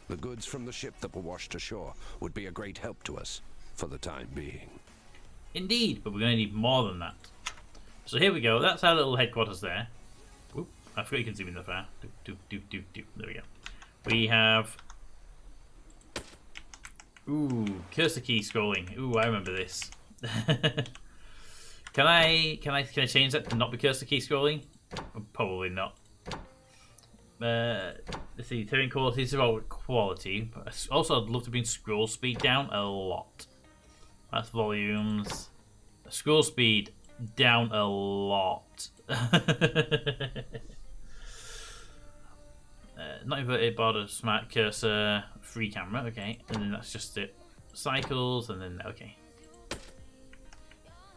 The goods from the ship that were washed ashore would be a great help to us for the time being. Indeed, but we're going to need more than that. So here we go. That's our little headquarters there. Oop, I forgot you can zoom in that far. There we go. We have... Ooh, cursor key scrolling. Ooh, I remember this. Can I change that to not be cursor key scrolling? Probably not. Let's see, terrain quality is about quality. But also, I'd love to bring scroll speed down a lot. That's volumes. Scroll speed down a lot. Not inverted border, smart cursor, free camera, okay, and then that's just it. Cycles, and then okay.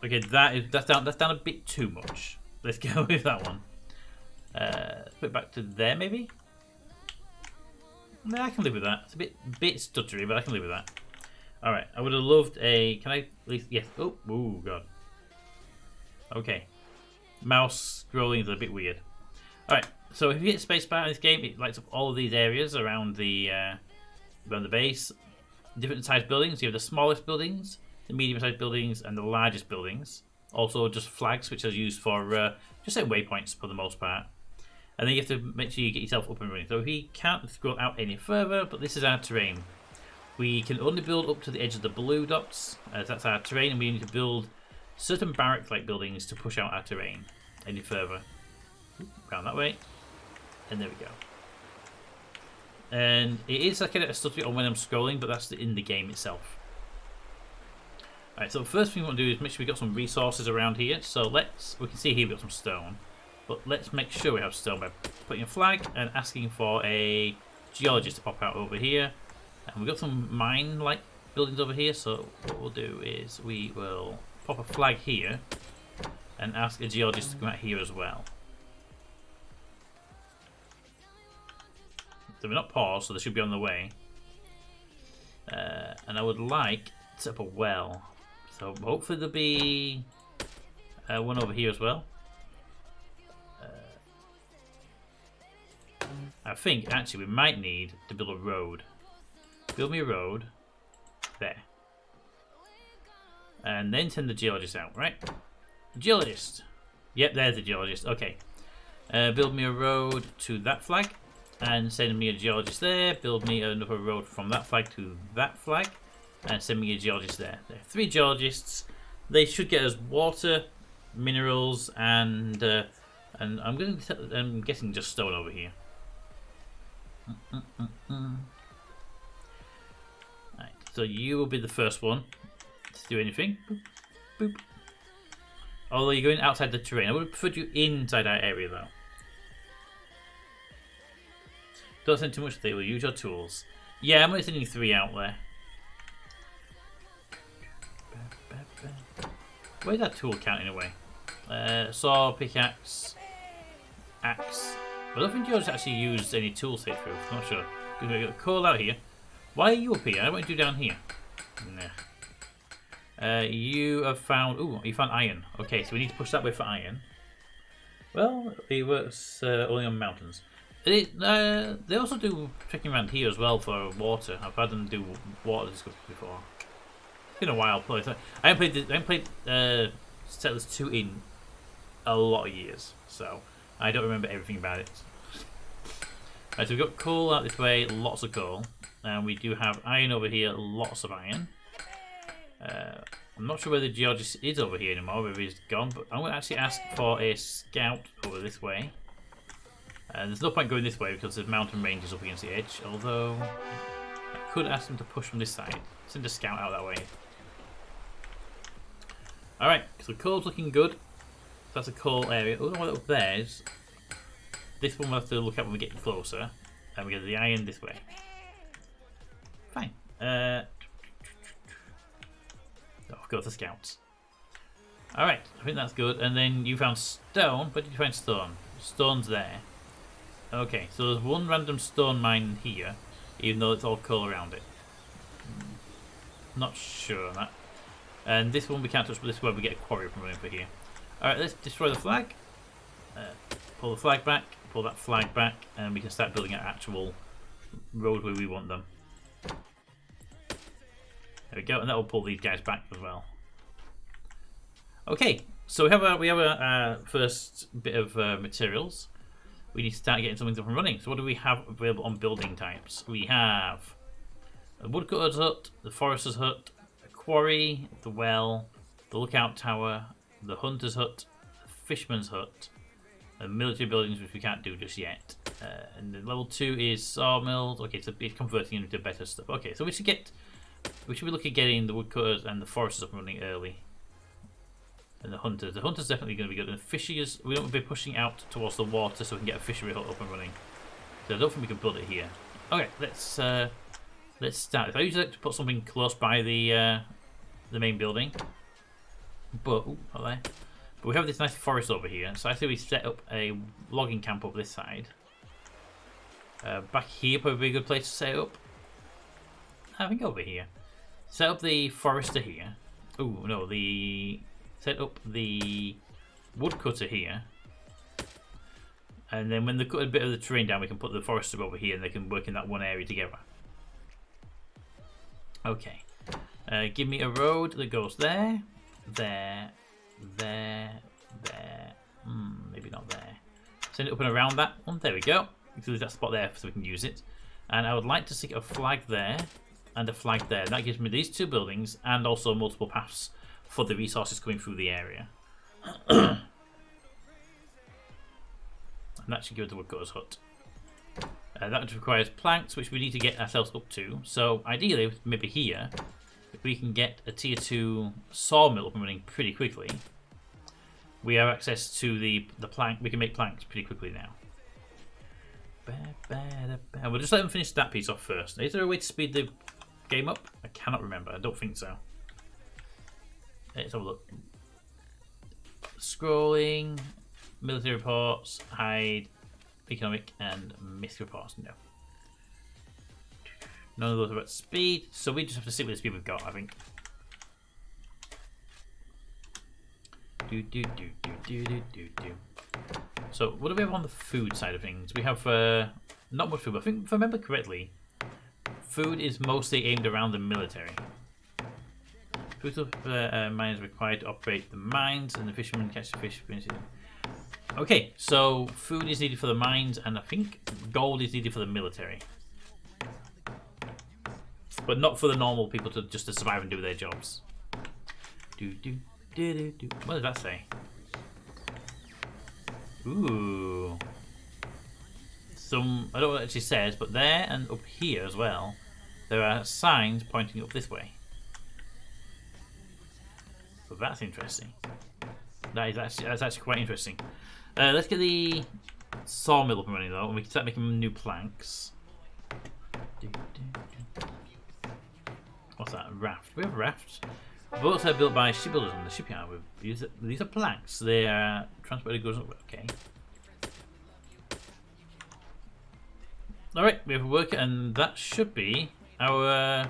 Okay, that's down a bit too much. Let's go with that one. Put it back to there, maybe. No, I can live with that. It's a bit stuttery, but I can live with that. All right, I would have loved a. Can I at least? Yes. Oh god. Okay, mouse scrolling is a bit weird. All right. So if you hit spacebar in this game, it lights up all of these areas around the base. Different sized buildings. You have the smallest buildings, the medium-sized buildings, and the largest buildings. Also, just flags, which are used for just say waypoints for the most part. And then you have to make sure you get yourself up and running. So we can't scroll out any further, but this is our terrain. We can only build up to the edge of the blue dots, as that's our terrain, and we need to build certain barrack-like buildings to push out our terrain any further. Round that way. And there we go. And it is like a stutter on when I'm scrolling, but that's in the game itself. Alright, so the first thing we want to do is make sure we got some resources around here. So we can see here we've got some stone. But let's make sure we have stone by putting a flag and asking for a geologist to pop out over here. And we've got some mine-like buildings over here, so what we'll do is we will pop a flag here and ask a geologist to come out here as well. So we're not paused, so they should be on the way. And I would like to set up a well. So hopefully there'll be one over here as well. I think actually we might need to build a road. Build me a road. There. And then send the geologist out, right? Geologist. Yep, there's the geologist. Okay. Build me a road to that flag. And send me a geologist there. Build me another road from that flag to that flag. And send me a geologist there. There are 3 geologists. They should get us water, minerals, and I'm guessing just stone over here. Right, so you will be the first one to do anything. Boop, boop. Although you're going outside the terrain, I would have preferred you inside our area though. Don't send too much, they will use your tools. Yeah, I'm only sending 3 out there. Where's that tool counting away? Saw, pickaxe, axe. I don't think yours actually used any tools here through. I'm not sure. We've got a coal out here. Why are you up here? I want you down here. Nah. You have found. Ooh, you found iron. Okay, so we need to push that way for iron. Well, it works only on mountains. They also do trekking around here as well for water. I've had them do water discovery before. It's been a while. I haven't played Settlers 2 in a lot of years, so I don't remember everything about it. Right, so we've got coal out this way, lots of coal, and we do have iron over here, lots of iron. I'm not sure where the geologist is over here anymore, whether he's gone, but I'm going to actually ask for a scout over this way. There's no point going this way because there's mountain ranges up against the edge, although I could ask them to push from this side. Send a scout out that way. Alright, so coal's looking good. That's a coal area. Oh, what up there is. This one we'll have to look at when we get closer. And we get the iron this way. Fine. Oh, go for scouts. Alright, I think that's good. And then you found stone. Where did you find stone? Stone's there. Okay, so there's one random stone mine here, even though it's all coal around it. Not sure on that. And this one we can't touch, but this is where we get a quarry from running for here. Alright, let's destroy the flag. Pull the flag back, pull that flag back, and we can start building our actual road where we want them. There we go, and that will pull these guys back as well. Okay, so we have a first bit of materials. We need to start getting something up and running. So what do we have available on building types? We have a woodcutter's hut, the forester's hut, a quarry, the well, the lookout tower, the hunter's hut, the fisherman's hut, and military buildings, which we can't do just yet. And then level 2 is sawmills. Okay, so it's converting into better stuff. Okay, so we should be looking at getting the woodcutters and the foresters up and running early. And the hunters. The hunters definitely going to be good. And the fisheries, we don't be pushing out towards the water so we can get a fishery hut up and running. So I don't think we can build it here. Okay, let's start. I usually like to put something close by the main building, but not there. But we have this nice forest over here, so I say we set up a logging camp over this side. Back here probably be a good place to set up. I think over here. Set up the forester here. Oh no, set up the woodcutter here. And then when they cut a bit of the terrain down, we can put the forester over here and they can work in that one area together. Okay. Give me a road that goes there, there, there, there. Maybe not there. Send it up and around that one. There we go. Leave that spot there so we can use it. And I would like to stick a flag there and a flag there. That gives me these two buildings and also multiple paths for the resources coming through the area. And that should give it the woodcutter's hut. That requires planks, which we need to get ourselves up to. So ideally, maybe here, if we can get a tier 2 sawmill up and running pretty quickly, we have access to the plank. We can make planks pretty quickly now. And we'll just let them finish that piece off first. Is there a way to speed the game up? I cannot remember. I don't think so. Let's have a look. Scrolling, military reports, hide, economic, and myth reports. No. None of those are about speed, so we just have to stick with the speed we've got, I think. So, what do we have on the food side of things? We have not much food, but I think, if I remember correctly, food is mostly aimed around the military. Food mines required to operate the mines, and the fishermen catch the fish. Okay, so food is needed for the mines, and I think gold is needed for the military. But not for the normal people just to survive and do their jobs. What does that say? Ooh. I don't know what it actually says, but there and up here as well, there are signs pointing up this way. So that's interesting. That's actually quite interesting. Let's get the sawmill up and running though, and we can start making new planks. What's that? Raft. We have rafts. Boats are built by shipbuilders on the shipyard. These are planks. They are transported goods. Okay. Alright, we have a worker, and that should be our.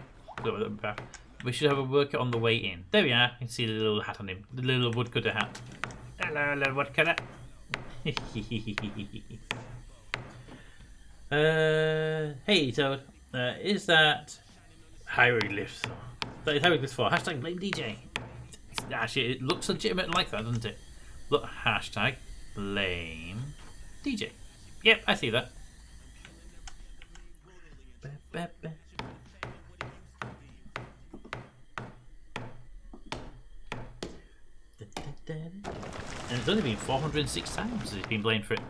We should have a worker on the way in. There we are. You can see the little hat on him. The little woodcutter hat. Hello, little woodcutter. Hey, Toad. Is that highway lifts? That is highway lifts for. Hashtag blame DJ. Actually, it looks legitimate like that, doesn't it? Look, hashtag blame DJ. Yep, I see that. And it's only been 406 times he's been blamed for it.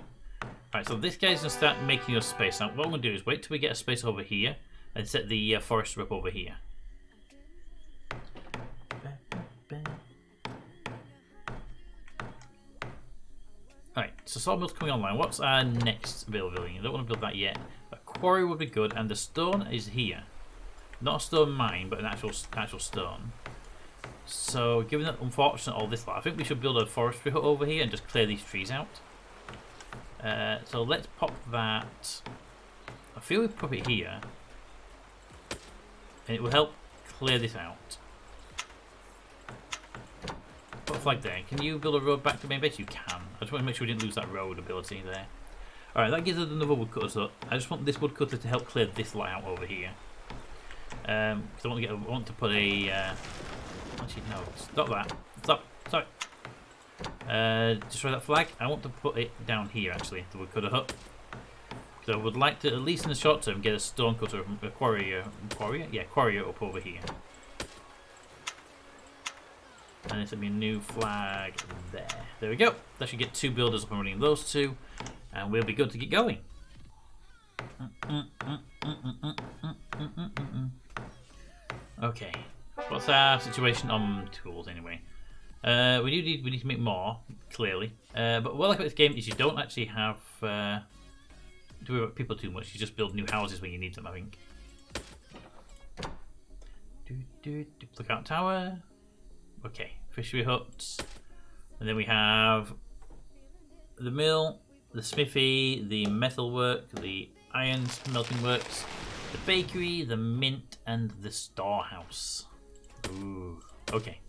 Right, so this guy's going to start making us space. Now, what I'm going to do is wait till we get a space over here and set the forester up over here. Alright, so sawmill's coming online. What's our next building? I don't want to build that yet. A quarry would be good, and the stone is here. Not a stone mine, but an actual stone. So, given that unfortunate all this lot, I think we should build a forestry hut over here and just clear these trees out. So let's pop that. I feel we put it here, and it will help clear this out. Put a flag there. Can you build a road back to the main base? You can. I just want to make sure we didn't lose that road ability there. Alright, that gives us another woodcutter. So I just want this woodcutter to help clear this lot out over here. Because I want to put a. Actually, no, stop that. Stop. Sorry. Destroy that flag. I want to put it down here. Actually, the woodcutter hut. So I would like to, at least in the short term, get a stonecutter, a quarrier, quarrier up over here. And this will be a new flag there. There we go. That should get 2 builders up and running. Those 2, and we'll be good to get going. Okay. What's our situation on tools anyway? We need to make more, clearly. But what I like about this game is you don't actually have to worry about people too much. You just build new houses when you need them, I think. Lookout tower. Okay, fishery huts. And then we have the mill, the smithy, the metalwork, the iron smelting works, the bakery, the mint, and the storehouse. Ooh, okay.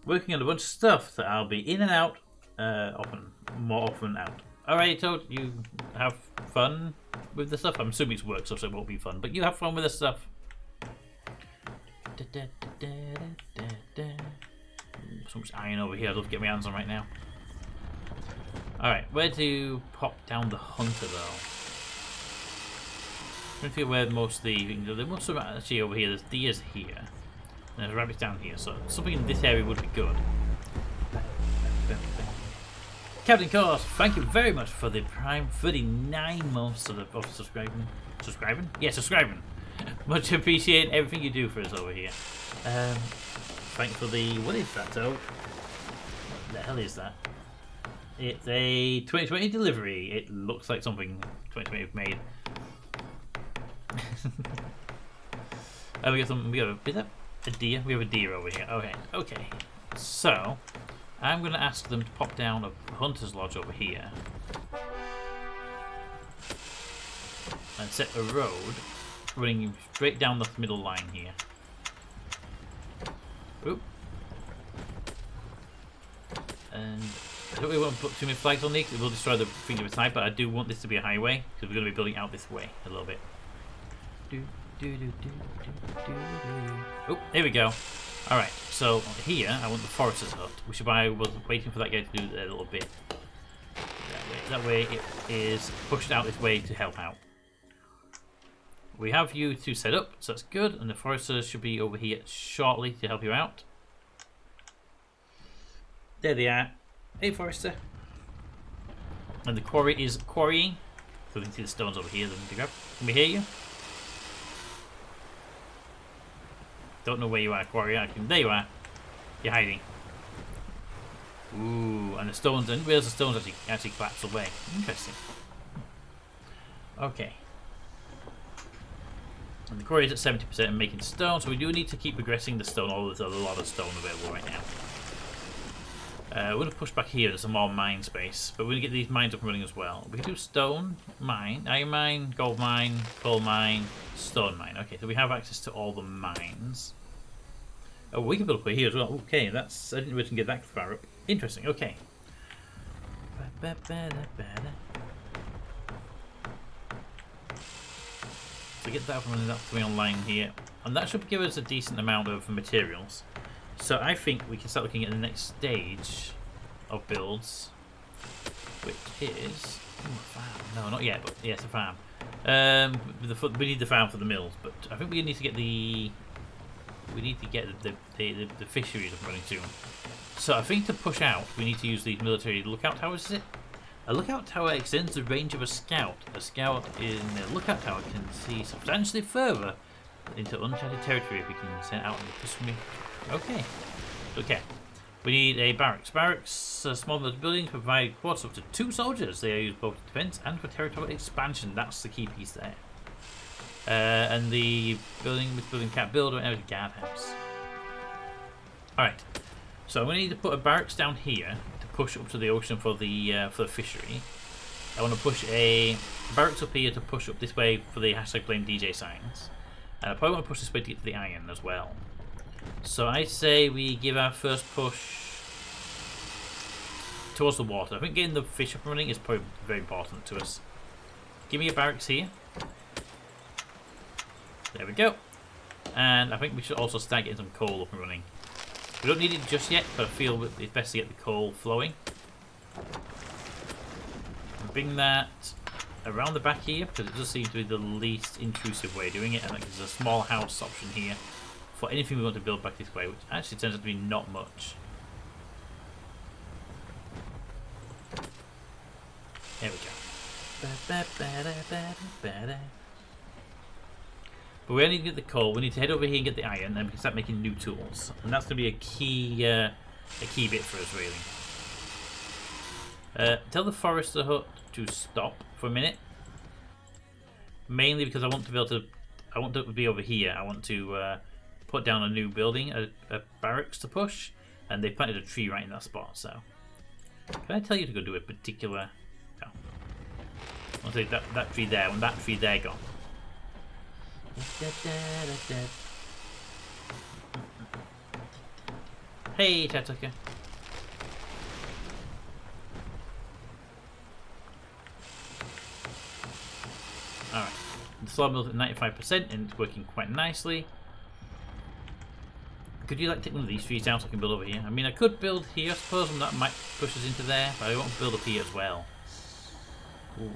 Working on a bunch of stuff that I'll be in and out, more often out. Alright, Toad, you have fun with the stuff? I'm assuming it's work stuff, so it won't be fun, but you have fun with the stuff. So much iron over here, I'd love to get my hands on right now. Alright, where to pop down the hunter though? I'm trying to figure where most of the most of them actually over here. There's deers here, and there's rabbits down here, so something in this area would be good. Captain Course, thank you very much for the Prime 39 months of subscribing. Subscribing? Yeah, subscribing. Much appreciate everything you do for us over here. Thanks for the... What is that, though? What the hell is that? It's a 2020 delivery. It looks like something 2020 have made. Is that a deer? We have a deer over here. Okay. So, I'm going to ask them to pop down a hunter's lodge over here. And set a road running straight down the middle line here. Oop. And I don't really want to put too many flags on these because it will destroy the thing of side, but I do want this to be a highway because we're going to be building out this way a little bit. Oh, there we go. Alright, so here I want the forester's hut, which is why I was waiting for that guy to do a little bit. That way it is pushed out this way to help out. We have you two set up, so that's good, and the foresters should be over here shortly to help you out. There they are. Hey, forester. And the quarry is quarrying. So we can see the stones over here. Can we hear you? Don't know where you are, quarry. There you are. You're hiding. Ooh, and the stones. I didn't realize the stones actually collapse away. Interesting. Okay. And the quarry is at 70% and making stone, so we do need to keep progressing the stone. Although there's a lot of stone available right now. We're going to push back here. There's some more mine space, but we're going to get these mines up and running as well. We can do stone mine, iron mine, gold mine, coal mine, stone mine. Okay, so we have access to all the mines. Oh, we can build up here as well. Okay, that's, I didn't really get that far up. Interesting. Okay. So get that up and running, that's coming online here, and that should give us a decent amount of materials. So I think we can start looking at the next stage of builds, which is a farm. No, not yet, but yes, a farm. We need the farm for the mills, but I think we need to get the fisheries up running soon. So I think to push out, we need to use these military lookout towers. Is it? A lookout tower extends the range of a scout. A scout in a lookout tower can see substantially further into uncharted territory if we can send out the fishery. Okay. We need a barracks. Barracks, small military buildings, provide quarters up to 2 soldiers. They are used both for defense and for territorial expansion. That's the key piece there. And the building cat builder and a guardhouse. Alright. So we need to put a barracks down here to push up to the ocean for the fishery. I want to push a barracks up here to push up this way for the #BlameDJ signs. And I probably want to push this way to get to the iron as well. So I say we give our first push towards the water. I think getting the fish up and running is probably very important to us. Give me a barracks here. There we go. And I think we should also start getting some coal up and running. We don't need it just yet, but I feel it's best to get the coal flowing. Bring that around the back here, because it does seem to be the least intrusive way of doing it, and like, there's a small house option here for anything we want to build back this way, which actually turns out to be not much. There we go. But we only need to get the coal. We need to head over here and get the iron, and we can start making new tools. And that's going to be a key bit for us, really. Tell the forester hut to stop for a minute. Mainly because I want to be able to. I want to be over here. I want to put down a new building, a barracks to push, and they planted a tree right in that spot. So, can I tell you to go do a particular? No. I'll say that tree there. When that tree there gone. Hey, Tatuka. Alright. The solar mill's at 95% and it's working quite nicely. Could you like take one of these trees down so I can build over here? I mean, I could build here, I suppose, and that might push us into there, but I want to build up here as well. Ooh.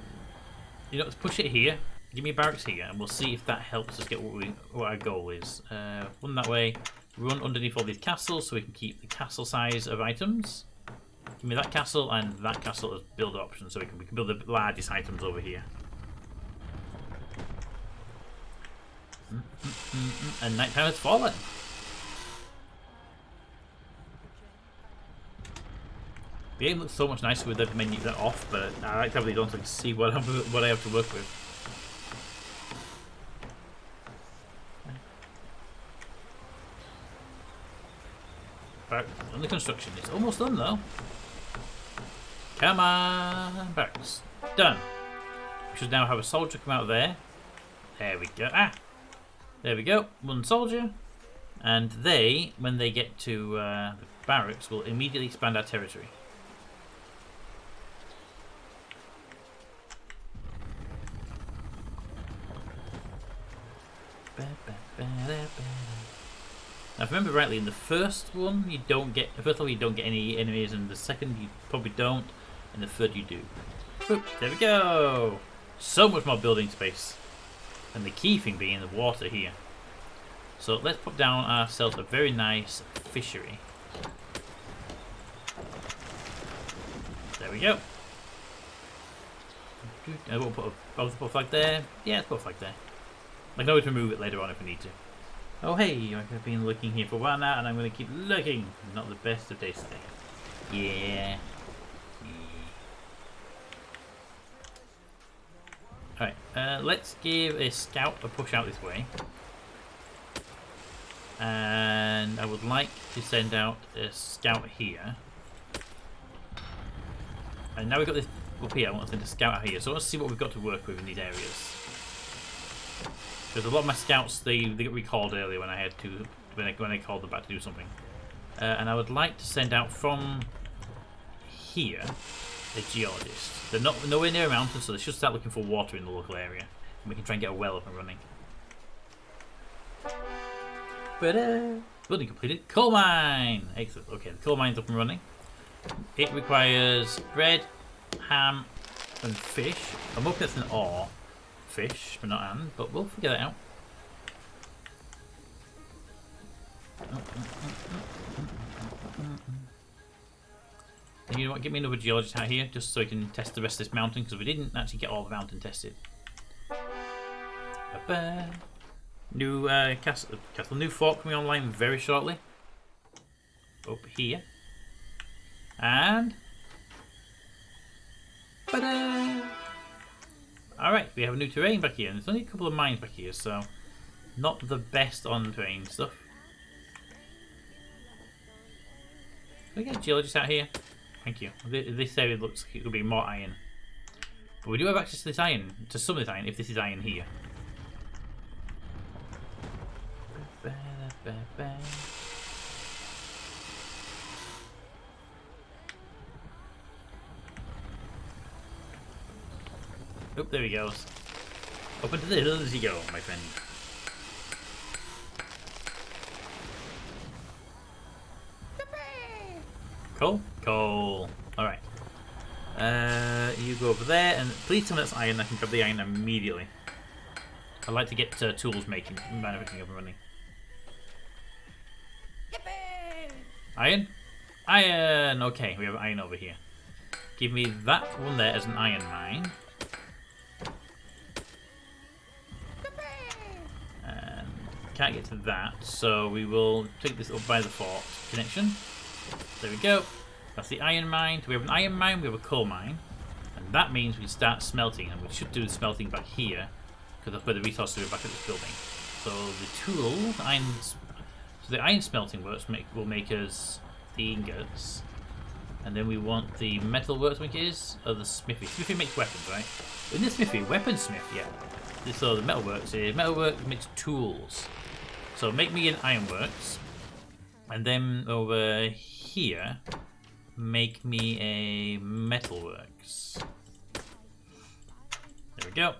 You know, let's push it here. Give me a barracks here, and we'll see if that helps us get what our goal is. Run that way. Run underneath all these castles so we can keep the castle size of items. Give me that castle and that castle as build options, so we can build the largest items over here. And nighttime has fallen. The game looks so much nicer with the menu off, but I like to have these on so I can see what I have to work with. Under construction. It's almost done though. Come on, barracks. Done. We should now have a soldier come out there. There we go. Ah! There we go. One soldier. And they, when they get to the barracks, will immediately expand our territory. Now, if I remember rightly, in the first one you don't get. The first one you don't get any enemies, and the second you probably don't, and the third you do. Boop, there we go. So much more building space, and the key thing being the water here. So let's put down ourselves a very nice fishery. There we go. I will put a flag there. Yeah, let's put a flag there. I can always remove it later on if we need to. Oh hey, I've been looking here for a while now, and I'm going to keep looking. Not the best of days today. Yeah. Alright, let's give a scout a push out this way. And I would like to send out a scout here. And now we've got this up here, I want to send a scout out here. So let's see what we've got to work with in these areas. Because a lot of my scouts, they got recalled earlier when I had to, when I called them back to do something. And I would like to send out from here a geologist. They're nowhere near a mountain, so they should start looking for water in the local area, and we can try and get a well up and running. Building completed. Coal mine. Excellent. Okay, the coal mine's up and running. It requires bread, ham, and fish. I'm hoping that's an ore. Fish, but not and, but we'll figure that out. And you know what, give me another geologist out here just so I can test the rest of this mountain, because we didn't actually get all the mountain tested. New castle, new fort coming online very shortly. Up here. And alright, we have a new terrain back here, and there's only a couple of mines back here, so not the best on terrain stuff. Can we get a geologist out here? Thank you. This area looks like it could be more iron. But we do have access to this iron, to some of this iron, if this is iron here. Oh, there he goes. Up into the hills you go, my friend. Cool? Cool. Alright. You go over there, and please tell me that's iron. I can grab the iron immediately. I'd like to get tools manufacturing up and running. Iron? Iron! Okay, we have iron over here. Give me that one there as an iron mine. And can't get to that, so we will take this up by the fort connection. There we go. That's the iron mine. We have an iron mine, we have a coal mine. And that means we start smelting, and we should do the smelting back here, because that's where the resources are back at this building. So the tools, the iron smelting works will make us the ingots. And then we want the metal works makers, or the smithy. Smithy makes weapons, right? In the smithy, weaponsmith, yeah. So the metalworks is metalwork makes tools. So make me an ironworks, and then over here, make me a metalworks. There we go.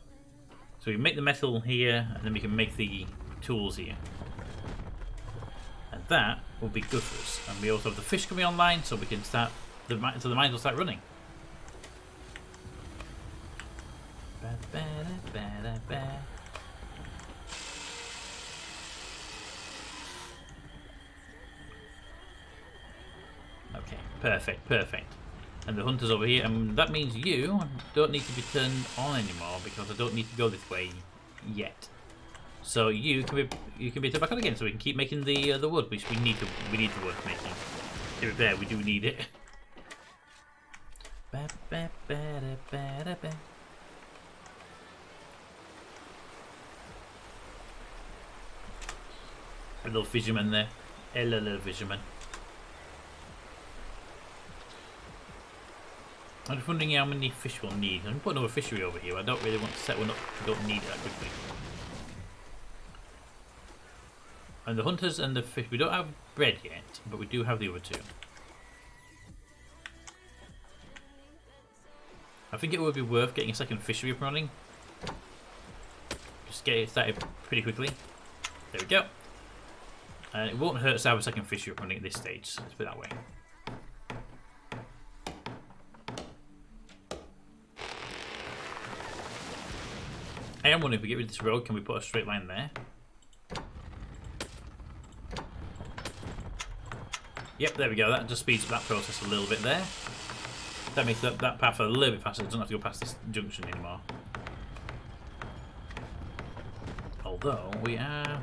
So we make the metal here, and then we can make the tools here. And that will be good for us. And we also have the fish coming online, so we can start the mines will start running. Okay, perfect, perfect. And the hunter's over here, and that means you don't need to be turned on anymore because I don't need to go this way yet. So you can be turned back on again, so we can keep making the wood, which we need the wood making. To be fair, we do need it. A little fisherman there. Hello, little fisherman. I'm just wondering how many fish we'll need. I'm putting another fishery over here. I don't really want to set one up. I don't need it that quickly. And the hunters and the fish. We don't have bread yet, but we do have the other two. I think it would be worth getting a second fishery up and running. Just get it started pretty quickly. There we go. And it won't hurt to have a second fishery up and running at this stage. So let's put it that way. I am wondering if we get rid of this road, can we put a straight line there? Yep, there we go. That just speeds up that process a little bit there. That makes that path a little bit faster. It doesn't have to go past this junction anymore. Although we are.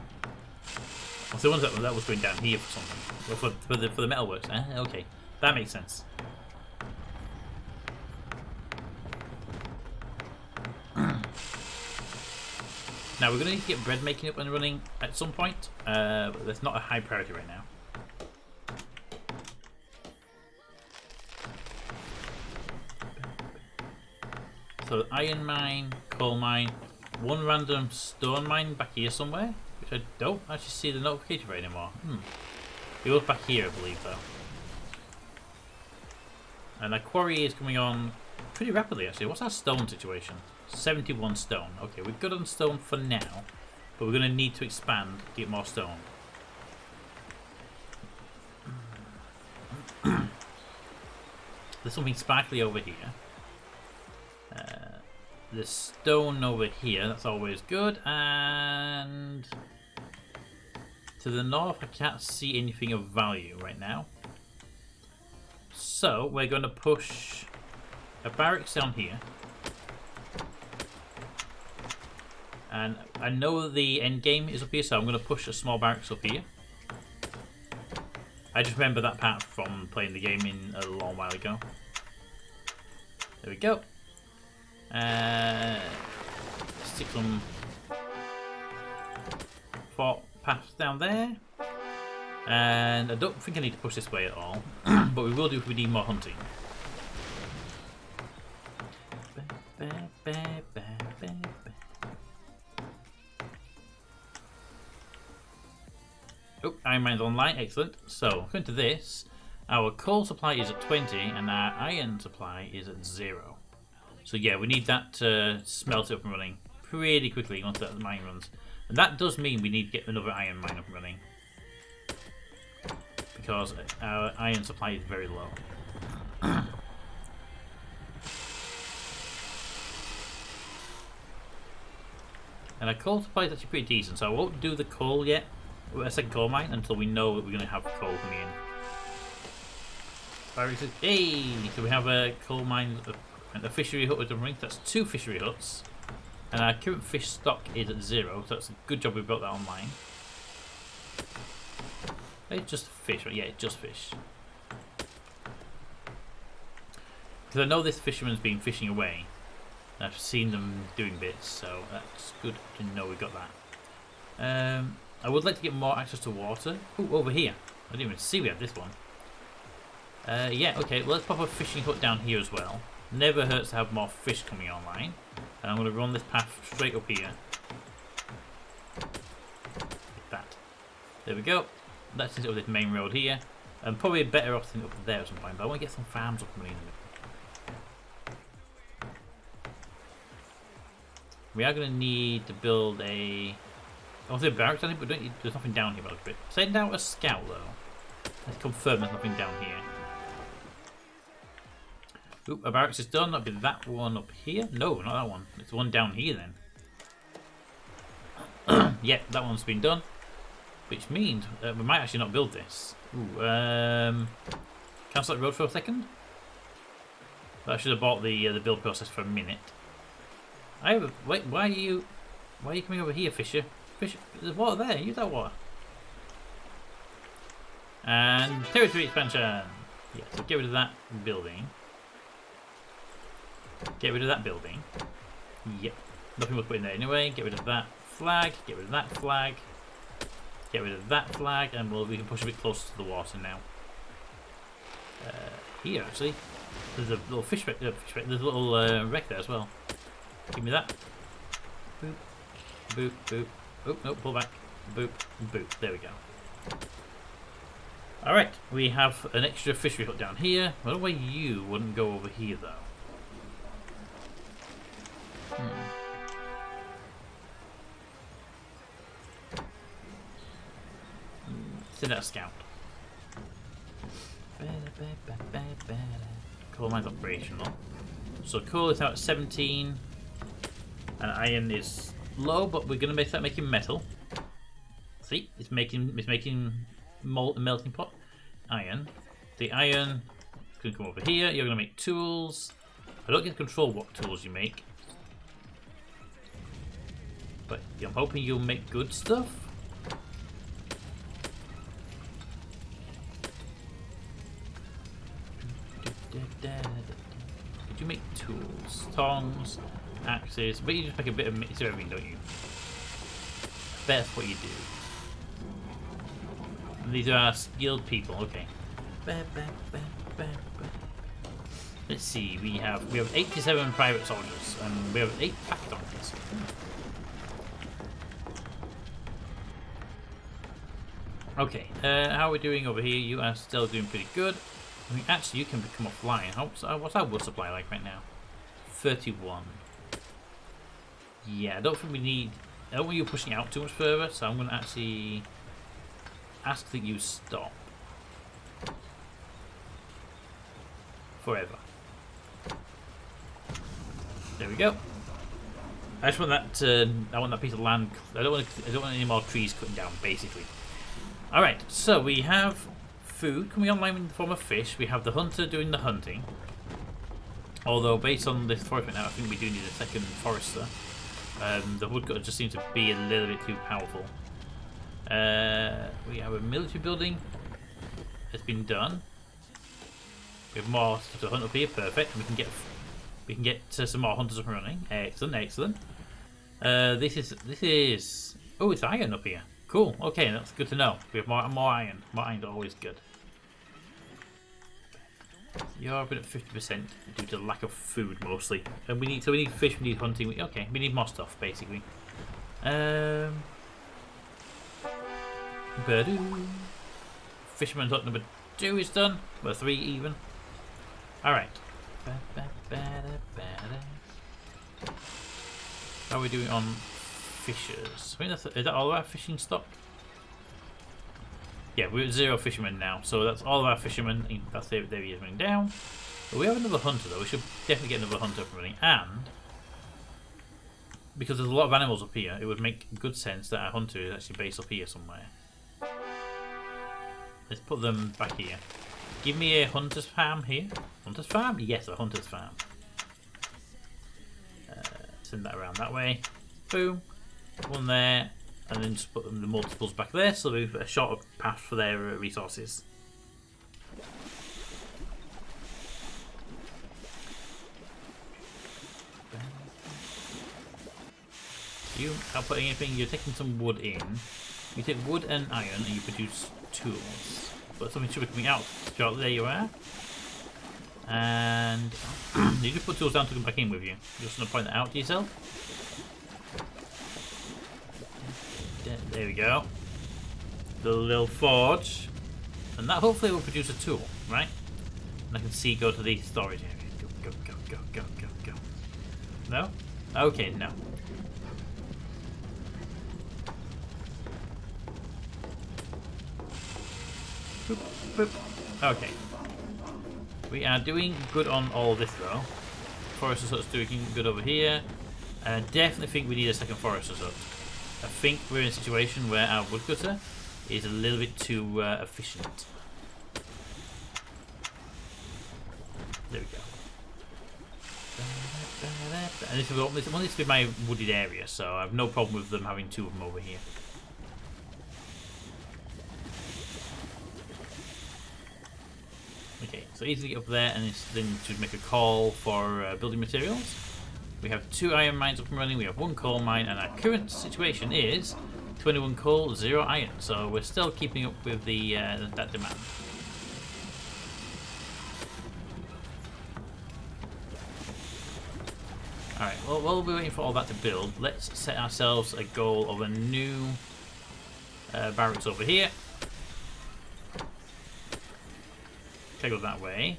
What's the ones that was going down here for something? Well, for the metalworks. Okay, that makes sense. Now we're going to need to get bread making up and running at some point, but that's not a high priority right now. So iron mine, coal mine, one random stone mine back here somewhere, which I don't actually see the notification for anymore. It goes back here, I believe, though. And that quarry is coming on pretty rapidly, actually. What's our stone situation? 71 stone. Okay, we're good on stone for now, but we're going to need to expand to get more stone. There's something sparkly over here. The stone over here, that's always good. And to the north, I can't see anything of value right now. So we're going to push a barracks down here. And I know the end game is up here, so I'm going to push a small barracks up here. I just remember that part from playing the game in a long while ago. There we go. Stick some fort paths down there. And I don't think I need to push this way at all, but we will do if we need more hunting. Oh, iron mine's online, excellent. So, going to this, our coal supply is at 20 and our iron supply is at 0. So yeah, we need that smelter up and running pretty quickly once that mine runs. And that does mean we need to get another iron mine up and running. Because our iron supply is very low. And our coal supply is actually pretty decent, so I won't do the coal yet, a second coal mine, until we know that we're going to have coal coming in. Hey! So we have a coal mine, a fishery hut with the ring. That's 2 fishery huts. And our current fish stock is at 0, so that's a good job we built that online. It's just fish, right? Yeah, it's just fish. Because I know this fisherman's been fishing away. I've seen them doing bits, so that's good to know we got that. I would like to get more access to water. Oh, over here. I didn't even see we had this one. Yeah, okay, well, let's pop a fishing hut down here as well. Never hurts to have more fish coming online. And I'm going to run this path straight up here. Like that. There we go. Let's set up this main road here. And probably better off than up there at some point, but I want to get some farms up and running in the middle. We are going to need to build a... I want to say barracks down here, but there's nothing down here. But send out a scout though. Let's confirm there's nothing down here. Oop, a barracks is done. That'll be that one up here. No, not that one. It's the one down here then. Yep, that one's been done. Which means we might actually not build this. Ooh, cancel that road for a second. I should have bought the build process for a minute. Wait, why are you coming over here, Fisher? Fisher, there's water there. Use that water. And territory expansion. Yeah, so get rid of that building. Get rid of that building. Yep, nothing was put in there anyway. Get rid of that flag. Get rid of that flag. Get rid of that flag, and we can push a bit closer to the water now. Here actually, there's a little fish wreck. There's a little wreck there as well. Give me that. Boop, boop, boop. Oh no, pull back. Boop, boop. There we go. All right, we have an extra fishery hut down here. I don't know why you wouldn't go over here though. Send out a scout. Coal mine's operational. So coal is out at 17. And iron is low, but we're gonna start making metal. See, it's making melting pot. Iron. The iron is gonna come over here. You're gonna make tools. I don't get to control what tools you make, but I'm hoping you'll make good stuff. Did you make tools? Tongs, axes, but you just make a bit of mix of everything, don't you? That's what you do. And these are our skilled people, okay. Let's see, we have 87 private soldiers and we have 8 pack donkeys. Okay, how are we doing over here? You are still doing pretty good. I mean, actually, you can become offline. What's our wood supply like right now? 31. Yeah, I don't think we need... I don't want you pushing out too much further, so I'm going to actually ask that you stop. Forever. There we go. I just want that. I want that piece of land. I don't want any more trees cutting down. Basically. All right. So we have food coming online in the form of fish. We have the hunter doing the hunting. Although based on this forest right now, I think we do need a second forester. The woodcutter just seems to be a little bit too powerful. We have a military building. It's been done. We have more stuff to hunt up here. Perfect. We can get some more hunters up and running. Excellent, excellent. This is. Oh, it's iron up here. Cool. Okay, that's good to know. We have more iron. More iron's always good. You're up at 50% due to lack of food mostly, and we need fish. We need hunting. Okay, we need more stuff basically. Fisherman's hut number 2 is done. Well, 3 even. All right. How are we doing on fishers? I mean, is that all of our fishing stock? Yeah, we're at 0 fishermen now, so that's all of our fishermen. That's there he is running down. But we have another hunter though. We should definitely get another hunter up and running, and because there's a lot of animals up here, it would make good sense that our hunter is actually based up here somewhere. Let's put them back here. Give me a hunter's farm here. Hunter's farm? Yes, a hunter's farm. Send that around that way. Boom. One there. And then just put the multiples back there so we've a shorter path for their resources. You are putting anything, you're taking some wood in. You take wood and iron and you produce tools. But something should be coming out. So there you are. And you just put tools down to come back in with you. Just want to point that out to yourself. There we go. The little forge. And that hopefully will produce a tool, right? And I can see go to the storage area. Go, go, go, go, go, go, go. No? Okay, no. Boop, boop. Okay. We are doing good on all this though. Forester's hut's doing good over here. And I definitely think we need a second forester's hut. I think we're in a situation where our woodcutter is a little bit too efficient. There we go. And this wants to be my wooded area, so I have no problem with them having 2 of them over here. Okay, so easily get up there, and then to make a call for building materials. We have 2 iron mines up and running, we have 1 coal mine, and our current situation is 21 coal, 0 iron. So we're still keeping up with the that demand. Alright, well, while we're waiting for all that to build, let's set ourselves a goal of a new barracks over here. Okay, go that way.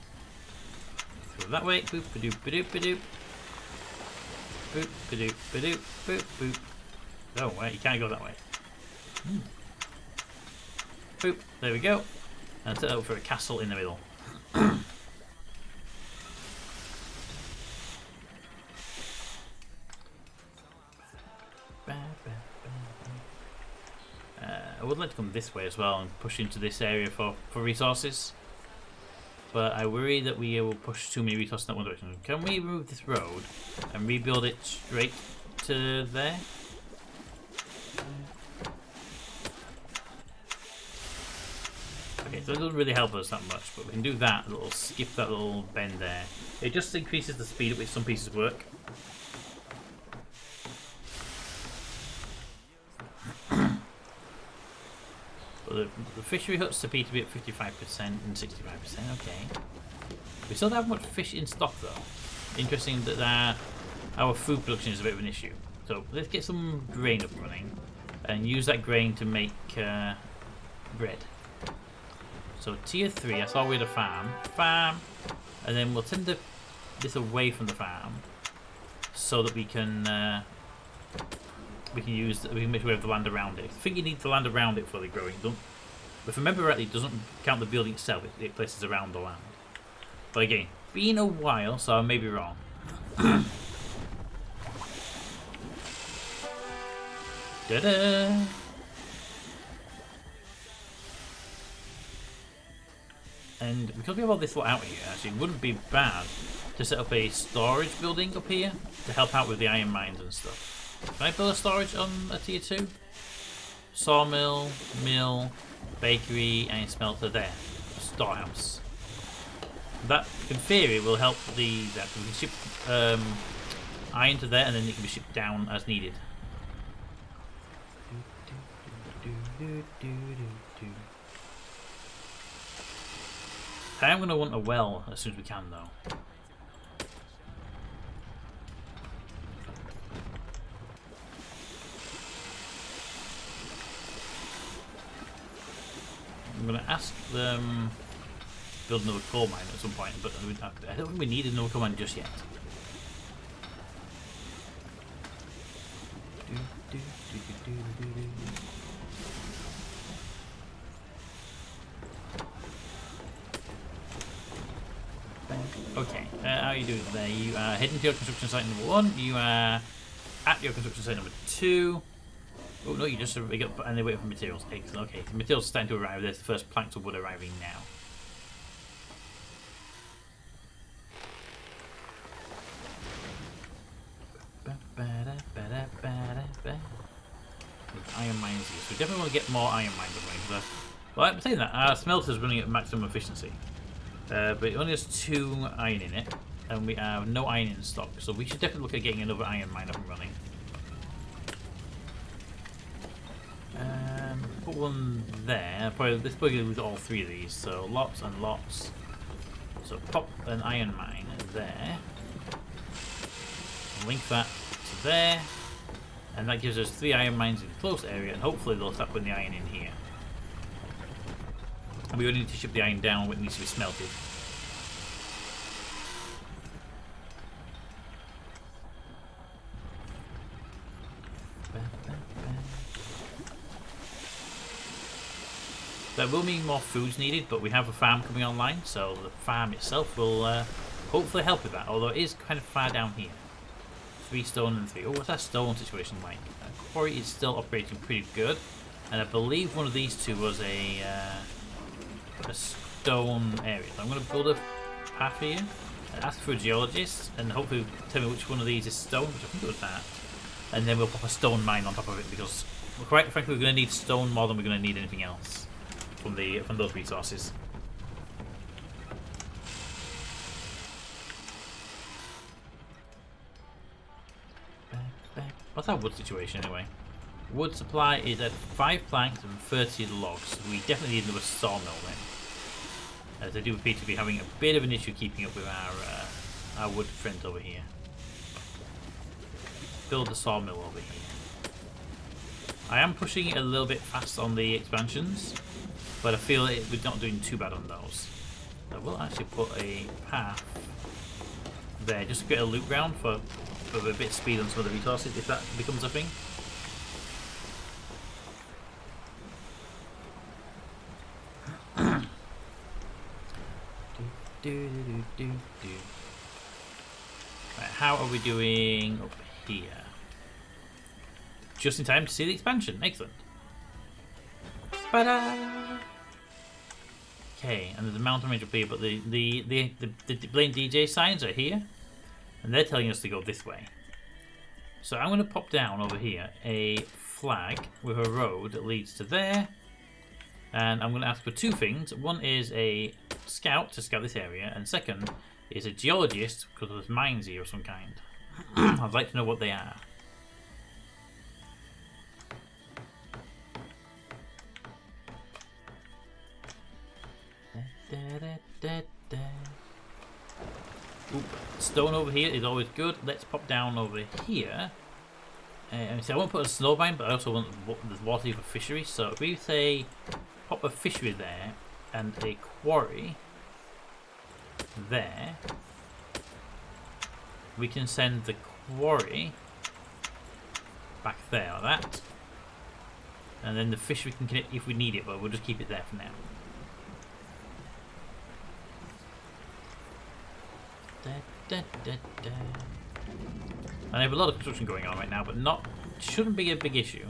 Go that way. Boop, ba-doop, ba-doop, ba-doop. Boop, ba-doop, ba-doop, boop, boop. Oh, wait, you can't go that way. Boop, there we go. And set up for a castle in the middle. I would like to come this way as well and push into this area for resources. But I worry that we will push too many resources in that one direction. Can we remove this road and rebuild it straight to there? Okay, so it doesn't really help us that much, but we can do that, skip that little bend there. It just increases the speed at which some pieces work. Well, the fishery huts appear to be at 55% and 65%, okay. We still don't have much fish in stock though. Interesting that our food production is a bit of an issue. So let's get some grain up running and use that grain to make bread. So tier 3, I saw we had a farm, and then we'll send this away from the farm so that we can make sure we have the land around it. I think you need the land around it for the growing. If I remember rightly, it doesn't count the building itself, it places around the land. But again, been a while, so I may be wrong. Ta-da! And because we have all this lot out here, actually, it wouldn't be bad to set up a storage building up here to help out with the iron mines and stuff. Can I build a storage on a tier 2? Sawmill, mill, bakery, and smelter there. Storehouse. That, in theory, will help that we can ship iron to there and then it can be shipped down as needed. I am going to want a well as soon as we can though. I'm going to ask them build another coal mine at some point, but I don't think we need another coal mine just yet. Okay, how are you doing there? You are heading to your construction site number 1. You are at your construction site number 2. Oh no, you just and they're waiting for materials. Excellent. Okay, the materials are starting to arrive. There's the first planks of wood arriving now. Iron mines here. So we definitely want to get more iron mines going. Well, I'm saying that our smelter's running at maximum efficiency. But it only has 2 iron in it, and we have no iron in stock, so we should definitely look at getting another iron mine up and running. Put one there. Let's probably with all 3 of these, so lots and lots. So pop an iron mine there. Link that to there, and that gives us 3 iron mines in the close area, and hopefully they'll start putting the iron in here. And we only need to ship the iron down when it needs to be smelted. There will be more foods needed, but we have a farm coming online, so the farm itself will hopefully help with that, although it is kind of far down here. 3 stone and 3. Oh, what's that stone situation like? Quarry is still operating pretty good, and I believe one of these 2 was a stone area. So I'm going to build a path here, and ask for a geologist, and hopefully tell me which one of these is stone, which I think it was that. And then we'll pop a stone mine on top of it, because quite frankly we're going to need stone more than we're going to need anything else from those resources. What's our wood situation anyway? Wood supply is at 5 planks and 30 logs. We definitely need another sawmill then, as I do appear to be having a bit of an issue keeping up with our wood friends over here. Build a sawmill over here. I am pushing it a little bit fast on the expansions, but I feel we're not doing too bad on those. I will actually put a path there just to get a loop round for a bit of speed on some of the resources if that becomes a thing. Right, how are we doing up here? Just in time to see the expansion. Excellent. Ta-da! Okay, and there's a mountain range up here, but the Blaine DJ signs are here, and they're telling us to go this way. So I'm going to pop down over here a flag with a road that leads to there, and I'm going to ask for 2 things. One is a scout to scout this area, and second is a geologist because there's mines here of some kind. I'd like to know what they are. Oop. Stone over here is always good. Let's pop down over here. So I won't put a snowbind, but I also want there's water here for fisheries. So if we say pop a fishery there and a quarry there, we can send the quarry back there like that, and then the fishery can connect if we need it, but we'll just keep it there for now. And I have a lot of construction going on right now, but shouldn't be a big issue.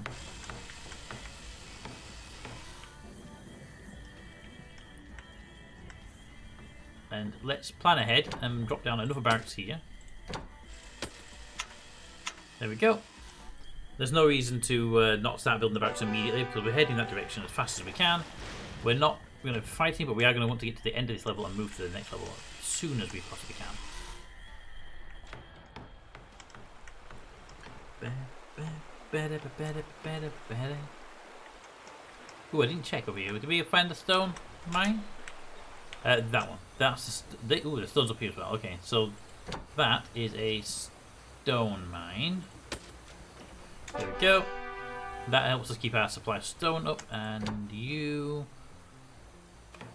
And let's plan ahead and drop down another barracks here. There we go. There's no reason to not start building the barracks immediately because we're heading that direction as fast as we can. We're not going to be fighting, but we are going to want to get to the end of this level and move to the next level as soon as we possibly can. Ooh, I didn't check over here. Did we find the stone mine? That one. That's ooh, the stone's up here as well. Okay, so that is a stone mine. There we go. That helps us keep our supply of stone up, and you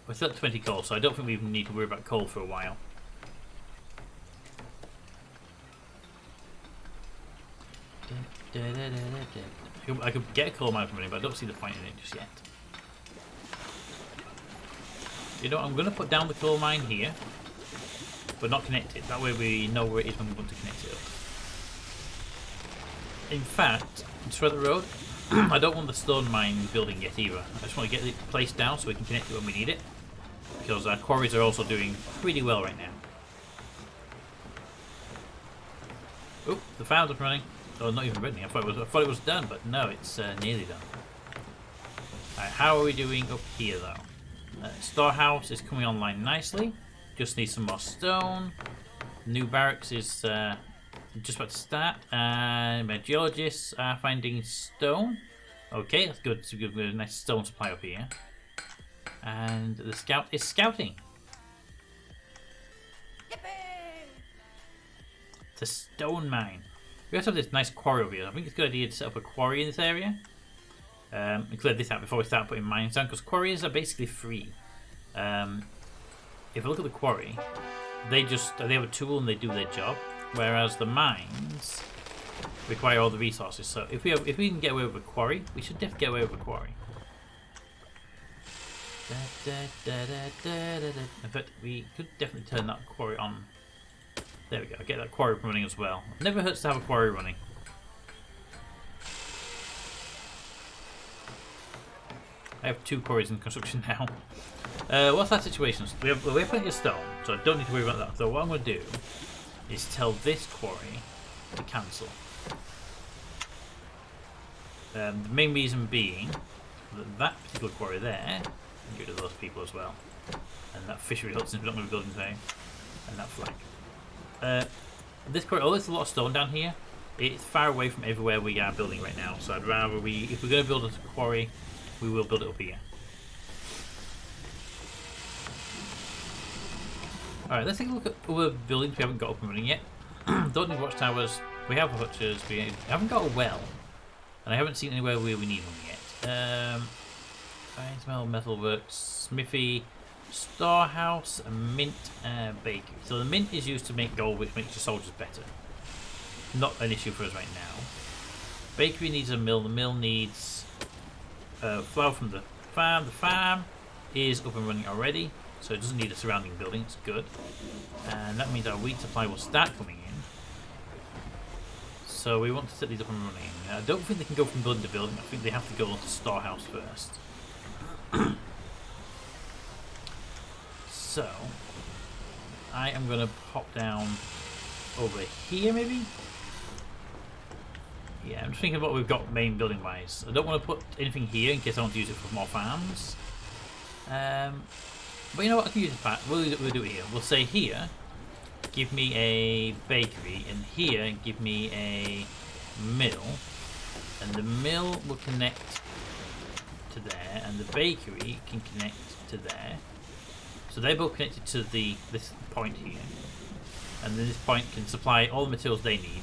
We're still at 20 coal, so I don't think we even need to worry about coal for a while. I could get a coal mine from it, but I don't see the point in it just yet. You know what, I'm going to put down the coal mine here, but not connect it. That way we know where it is when we want to connect it up. In fact, just for the road, I don't want the stone mine building yet either. I just want to get it placed down so we can connect it when we need it. Because our quarries are also doing pretty well right now. Oh, the farm's up and running. Oh, not even running. I thought it was done, but no, it's nearly done. Alright, how are we doing up here though? Storehouse is coming online nicely. Just need some more stone. New barracks is just about to start. And my geologists are finding stone. Okay, that's good. So we've got a nice stone supply up here. And the scout is scouting. Yippee! The stone mine. We also have this nice quarry over here. I think it's a good idea to set up a quarry in this area. And clear this out before we start putting mines down, because quarries are basically free. If you look at the quarry, they have a tool and they do their job, whereas the mines require all the resources. So if we can get away with a quarry, we should definitely get away with a quarry. In fact, we could definitely turn that quarry on. There we go, get that quarry running as well. Never hurts to have a quarry running. I have 2 quarries in construction now. What's that situation? We have plenty of stone, so I don't need to worry about that. So what I'm going to do is tell this quarry to cancel. The main reason being that particular quarry there, get rid of those people as well. And that fishery hut, since we're not going to be building today. And that flag. This quarry, oh, there's a lot of stone down here. It's far away from everywhere we are building right now, so I'd rather if we're going to build a quarry, we will build it up here. Alright, let's take a look at other buildings we haven't got up and running yet. Don't need watchtowers, we have hutches, we haven't got a well, and I haven't seen anywhere where we need one yet. Fine smell, metalworks, smithy, storehouse, a mint, bakery. So the mint is used to make gold, which makes your soldiers better. Not an issue for us right now. Bakery needs a mill. The mill needs flour from the farm. The farm is up and running already, so it doesn't need a surrounding building. It's good, and that means our wheat supply will start coming in. So we want to set these up and running. I don't think they can go from building to building. I think they have to go into storehouse first. So, I am going to pop down over here, maybe? Yeah, I'm just thinking of what we've got main building wise. I don't want to put anything here in case I want to use it for more farms. But you know what, I can use it. We'll do it here. We'll say here, give me a bakery, and here, give me a mill. And the mill will connect to there, and the bakery can connect to there. So they're both connected to this point here, and then this point can supply all the materials they need.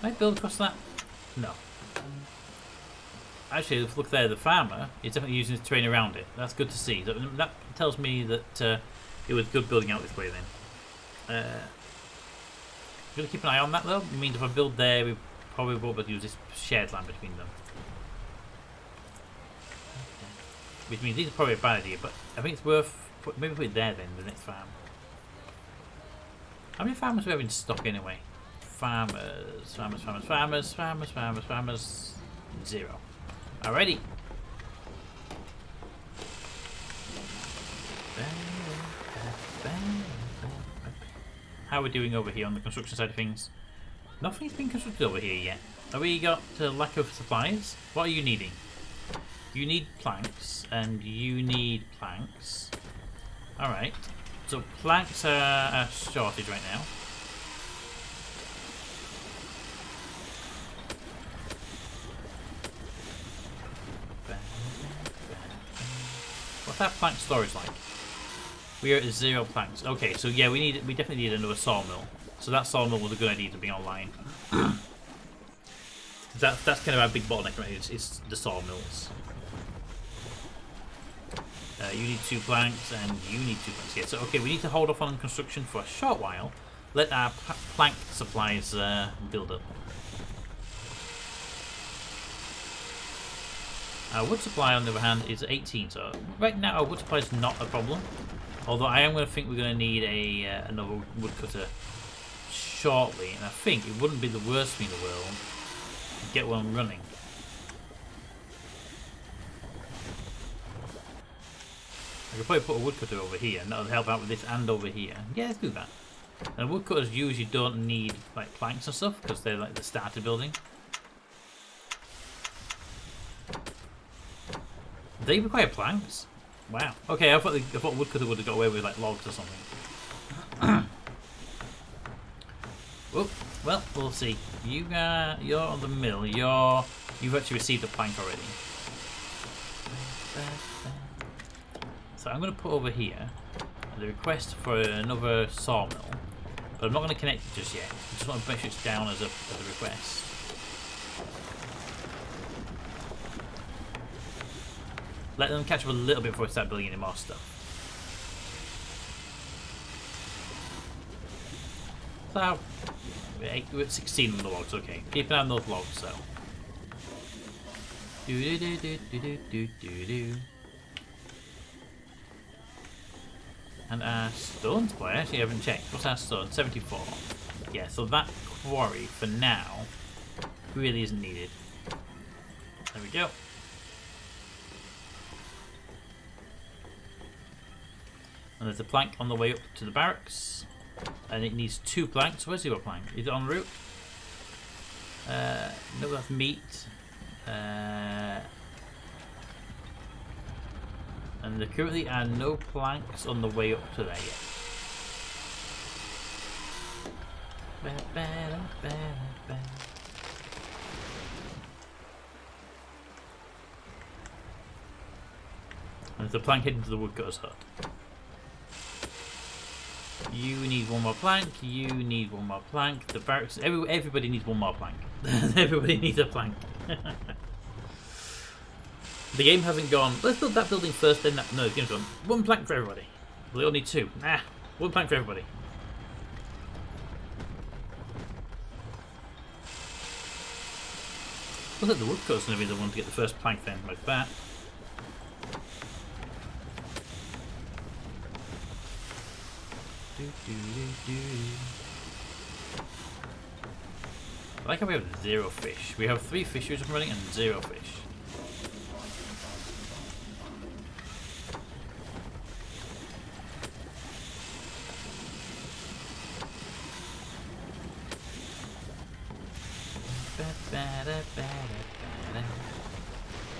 Can I build across that? No. Actually, if you look there, the farmer is definitely using his terrain around it. That's good to see. That tells me that it was good building out this way then. I'm going to keep an eye on that though. It means if I build there, we probably won't be able to use this shared land between them. Which means these are probably a bad idea, but I think it's worth maybe put it there then, the next farm. How many farmers do we have in stock anyway? Farmers. 0. Alrighty. How are we doing over here on the construction side of things? Nothing's been constructed over here yet. Have we got lack of supplies? What are you needing? You need planks, and you need planks. Alright. So planks are a shortage right now. What's that plank storage like? We are at 0 planks. Okay, so yeah, we definitely need another sawmill. So that sawmill was a good idea to bring online. That's kind of our big bottleneck, right? It's the sawmills. You need 2 planks, and you need 2 planks. Yeah, so okay, we need to hold off on construction for a short while. Let our plank supplies build up. Our wood supply, on the other hand, is 18, so right now our wood supply is not a problem. Although I am going to think we're going to need another woodcutter shortly, and I think it wouldn't be the worst thing in the world to get one running. I could probably put a woodcutter over here, and that'll help out with this and over here. Yeah, let's do that. And woodcutters usually don't need like planks and stuff because they're like the starter building. They require planks? Wow. Okay, I thought woodcutter would have got away with like logs or something. Oh, well, we'll see. You're on the mill. You've actually received a plank already. So I'm going to put over here the request for another sawmill, but I'm not going to connect it just yet. I just want to make sure it's down as a request. Let them catch up a little bit before we start building any more stuff. So we're at 16 on the logs. Okay, keep an eye on those logs. So. And our stone supply, I actually haven't checked. What's our stone? 74. Yeah, so that quarry for now really isn't needed. There we go. And there's a plank on the way up to the barracks. And it needs 2 planks. Where's the other plank? Is it en route? No, that's meat. And there currently are no planks on the way up to there yet. And there's a plank heading to the woodcutter's hut. You need 1 more plank. You need 1 more plank. The barracks. Everybody needs 1 more plank. Everybody needs a plank. The game hasn't gone, let's build that building first, then that. No, the game's gone, 1 plank for everybody. Well, they all need 2. Nah, 1 plank for everybody. Looks like the woodcutter's going to be the one to get the first plank then, like that. I like how we have 0 fish. We have 3 fisheries up and running and 0 fish.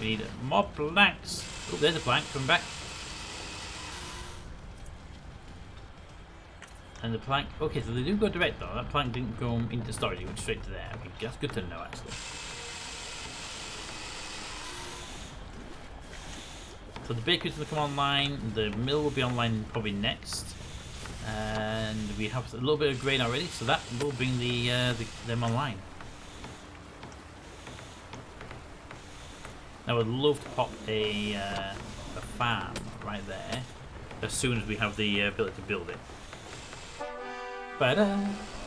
We need more planks. Oh, there's a plank coming back. And the plank. Okay, so they do go direct though. That plank didn't go into storage, it went straight to there. Okay, that's good to know actually. So the bakery's going to come online. The mill will be online probably next. And we have a little bit of grain already, so that will bring them online. I would love to pop a farm right there as soon as we have the ability to build it. But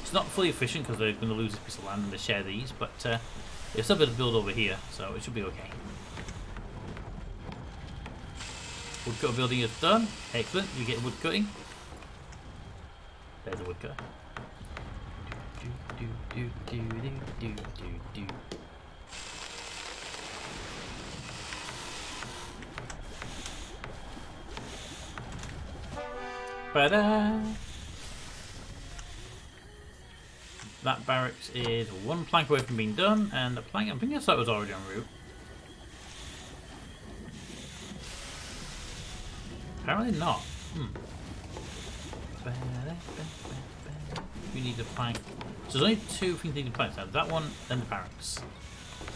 it's not fully efficient because they're going to lose this piece of land and they share these, but it's still able to build over here, so it should be okay. Woodcutter building is done. Excellent. We get wood cutting. There's a woodcutter. Ta-da! That barracks is 1 plank away from being done, and the plank, I think I thought it was already en route. Apparently not. We need a plank. So there's only 2 things needing planks now. That one and the barracks.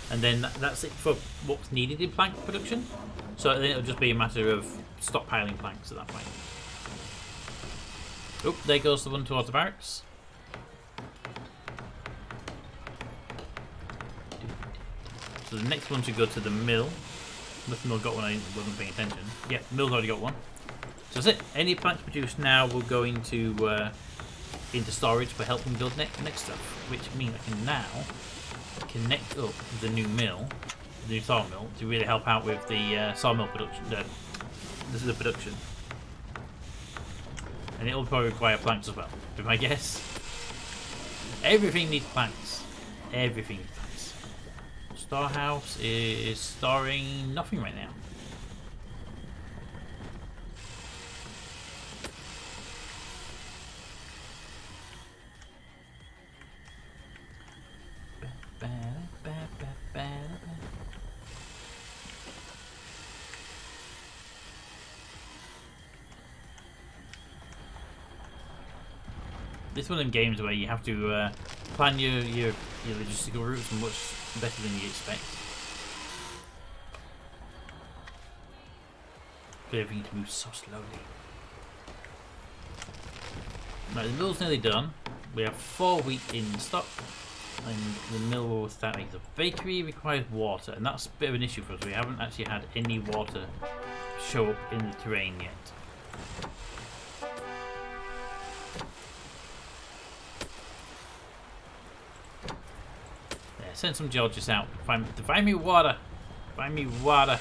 And then that's it for what's needed in plank production. So then it'll just be a matter of stockpiling planks at that point. Oh, there goes the one towards the barracks. So the next one should go to the mill. Unless the mill got one, I wasn't paying attention. Yeah, mill's already got one. So that's it. Any planks produced now will go into storage for helping build next stuff. Which means I can now connect up the new mill, the new sawmill, to really help out with the sawmill production. This is the production. And it'll probably require planks as well, if I guess. Everything needs planks. Everything needs planks. Storehouse is storing nothing right now. This one of them games where you have to plan your logistical routes much better than you expect. But everything to move so slowly. Right, the mill's nearly done. We have 4 wheat in stock, and the mill will start making the bakery requires water, and that's a bit of an issue for us. We haven't actually had any water show up in the terrain yet. Send some geologists out. Find me water. Find me water.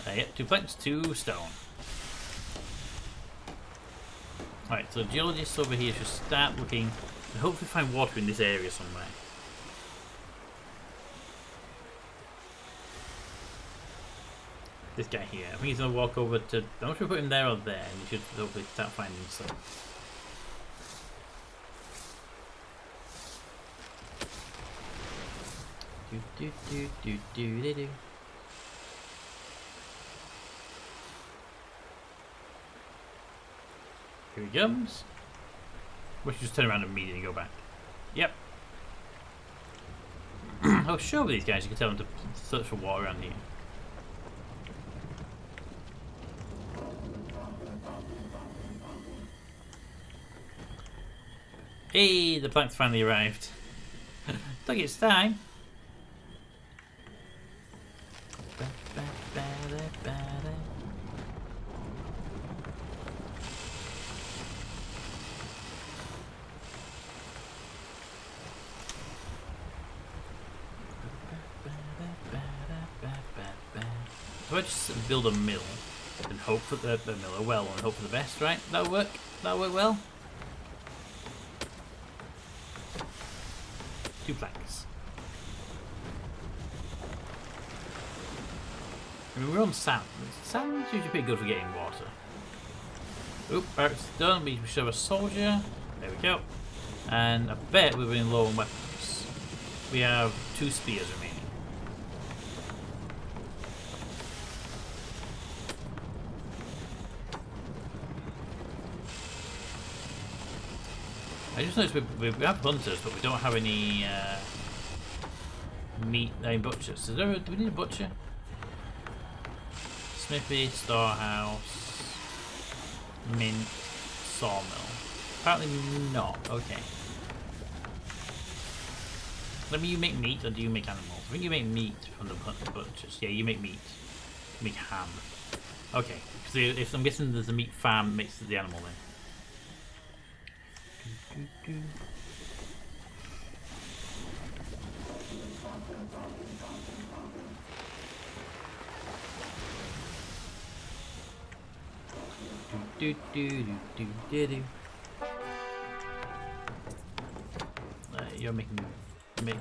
Yep, 2 planks, 2 stone. Alright, so geologists over here should start looking and hopefully find water in this area somewhere. This guy here. I think he's going to walk over to... I'm not sure if we put him there or there, and he should hopefully start finding stuff. Do. Here he comes. We should just turn around and immediately go back. Yep. Oh, sure, with these guys, you can tell them to search for water around here. Hey, the planks finally arrived. Took its time. So I just build a mill and hope for the mill, a well, and hope for the best, right? That'll work. That'll work well. 2 planks. I mean, we're on sand. Sand's usually pretty good for getting water. Oop, barracks done. We should have a soldier. There we go. And I bet we're running low on weapons. We have 2 spears remaining. I just noticed we have hunters, but we don't have any meat, any butchers. Do we need a butcher? Smithy, storehouse, mint, sawmill. Apparently not. Okay. Let me. You make meat, or do you make animals? I think you make meat from the butchers. Yeah, you make meat. You make ham. Okay. So if I'm guessing there's a meat farm that makes the animal then. You're making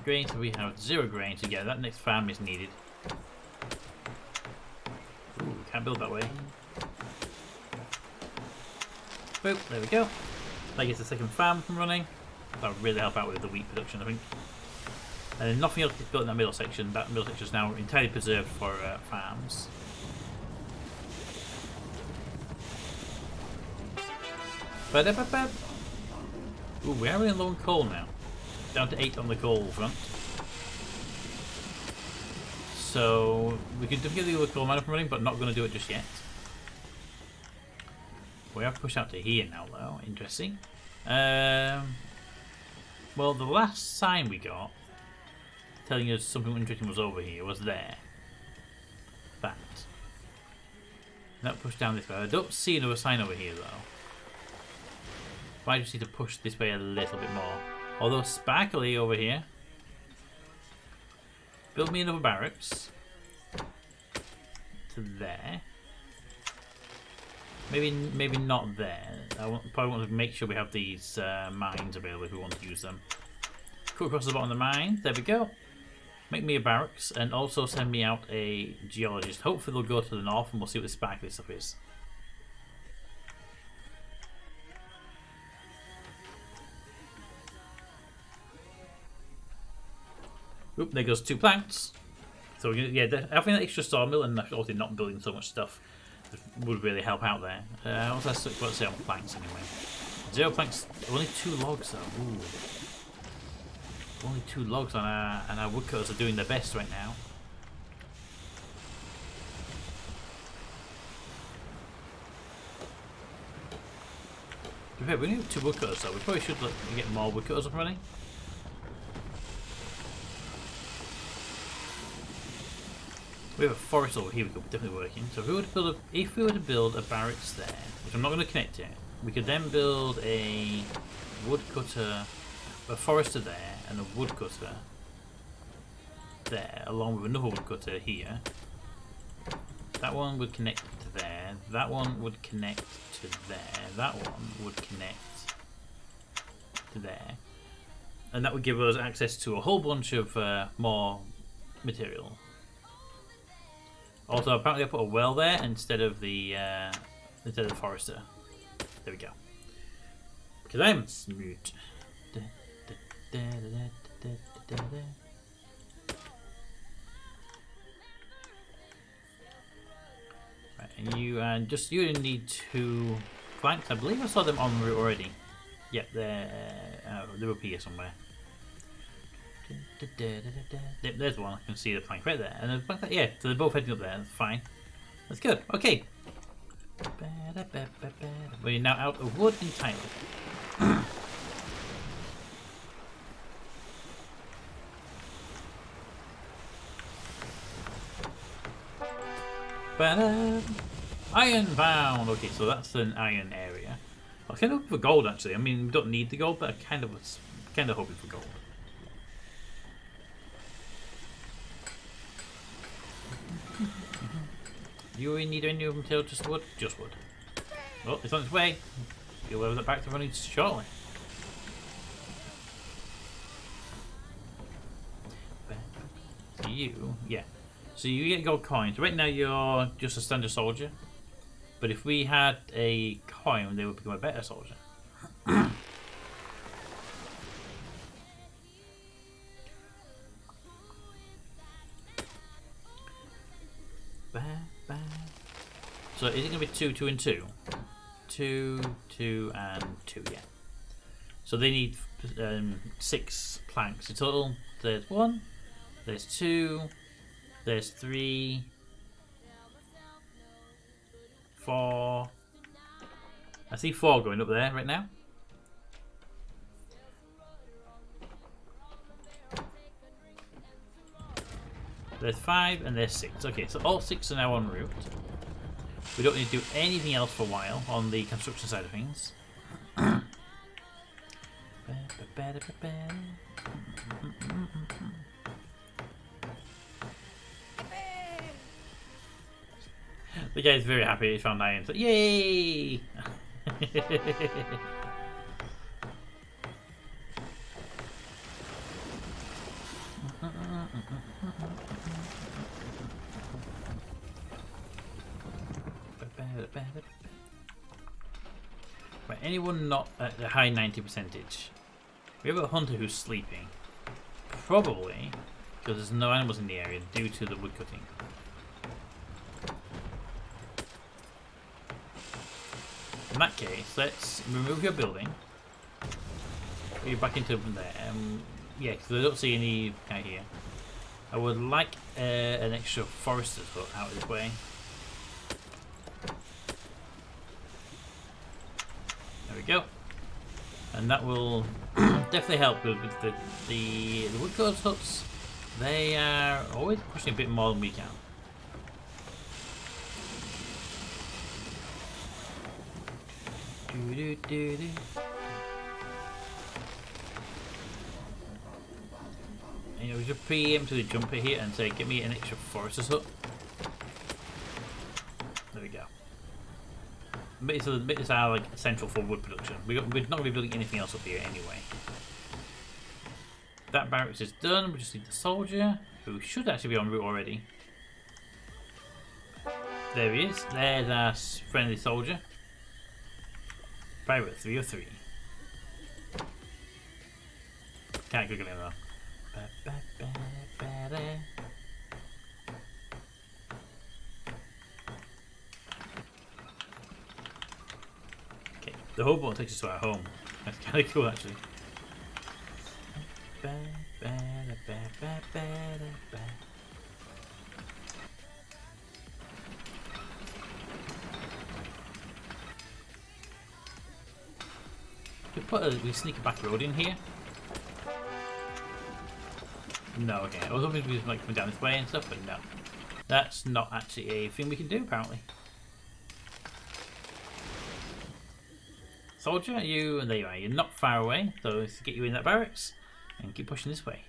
grain, so we have 0 grain to get. That next farm is needed. Ooh, can't build that way. Boop, there we go. That gets the second farm from running. That would really help out with the wheat production, I think. And then nothing else is built in that middle section. That middle section is now entirely preserved for farms. Ba-da-ba-ba. Ooh, we are running low on coal now. Down to 8 on the coal front. So we can definitely get the other coal mine up and running, but not going to do it just yet. We have pushed out to here now, though. Interesting. Well, the last sign we got telling us something interesting was over here was there. That. That pushed down this way. I don't see another sign over here, though. Might just need to push this way a little bit more. Although sparkly over here. Build me another barracks. To there. Maybe not there. Probably want to make sure we have these mines available if we want to use them. Cut across the bottom of the mine. There we go. Make me a barracks and also send me out a geologist. Hopefully they'll go to the north and we'll see what the sparkly stuff is. Oop, there goes 2 planks. So yeah, having that extra sawmill and obviously not building so much stuff would really help out there. What's that say on planks anyway? 0 planks, only 2 logs though. Ooh. Only 2 logs on and our woodcutters are doing their best right now. We need 2 woodcutters though. We probably should get more woodcutters up and running. We have a forest over here we could definitely work in. So if we were to build a barracks there, which I'm not going to connect to, we could then build a woodcutter, a forester there, and a woodcutter there, along with another woodcutter here. That one would connect to there. That one would connect to there. That one would connect to there, and that would give us access to a whole bunch of more material. Also, apparently I put a well there instead of the forester. There we go. Because I'm smooth. Right, and you need 2 planks. I believe I saw them en route already. Yep, they're up here somewhere. There's one. I can see the plank right there, and the plank there, yeah. So they're both heading up there. That's fine. That's good. Okay. We're now out of wood entirely. Iron found. Okay, so that's an iron area. I was kind of hoping for gold actually. I mean, we don't need the gold, but I kind of was hoping for gold. You really need any of them till just wood? Just wood. Well, it's on its way. You'll have that back to running shortly. So yeah. So you get gold coins. Right now you're just a standard soldier. But if we had a coin, they would become a better soldier. So is it going to be 2, 2, and 2? 2, 2, and 2, yeah. So they need 6 planks in total. There's 1, there's 2, there's 3, 4. I see 4 going up there right now. There's 5 and there's 6. Okay, so all 6 are now en route. We don't need to do anything else for a while on the construction side of things. The guy's very happy he found iron. So, yay! Right, anyone not at the high 90 percentage? We have a hunter who's sleeping. Probably because there's no animals in the area due to the woodcutting. In that case, let's remove your building. Put you back into there. Yeah, because I don't see any guy here. I would like an extra forester's hut out of this way. There we go. And that will definitely help with the woodcutters huts. They are always pushing a bit more than we can. You know, we should preempt the jumper here and say, get me an extra forester's hut. There we go. Bits are like essential for wood production. We're not going to be building anything else up here anyway. That barracks is done. We just need the soldier, who should actually be en route already. There he is. There's our friendly soldier. Pirate 303. Can't Google him though. Okay, the whole boat takes us to our home. That's kind of cool actually. We sneak a back road in here. No, okay. I was hoping we was like coming down this way and stuff, but no. That's not actually a thing we can do, apparently. Soldier, you, and there you are. You're not far away, so let's get you in that barracks and keep pushing this way.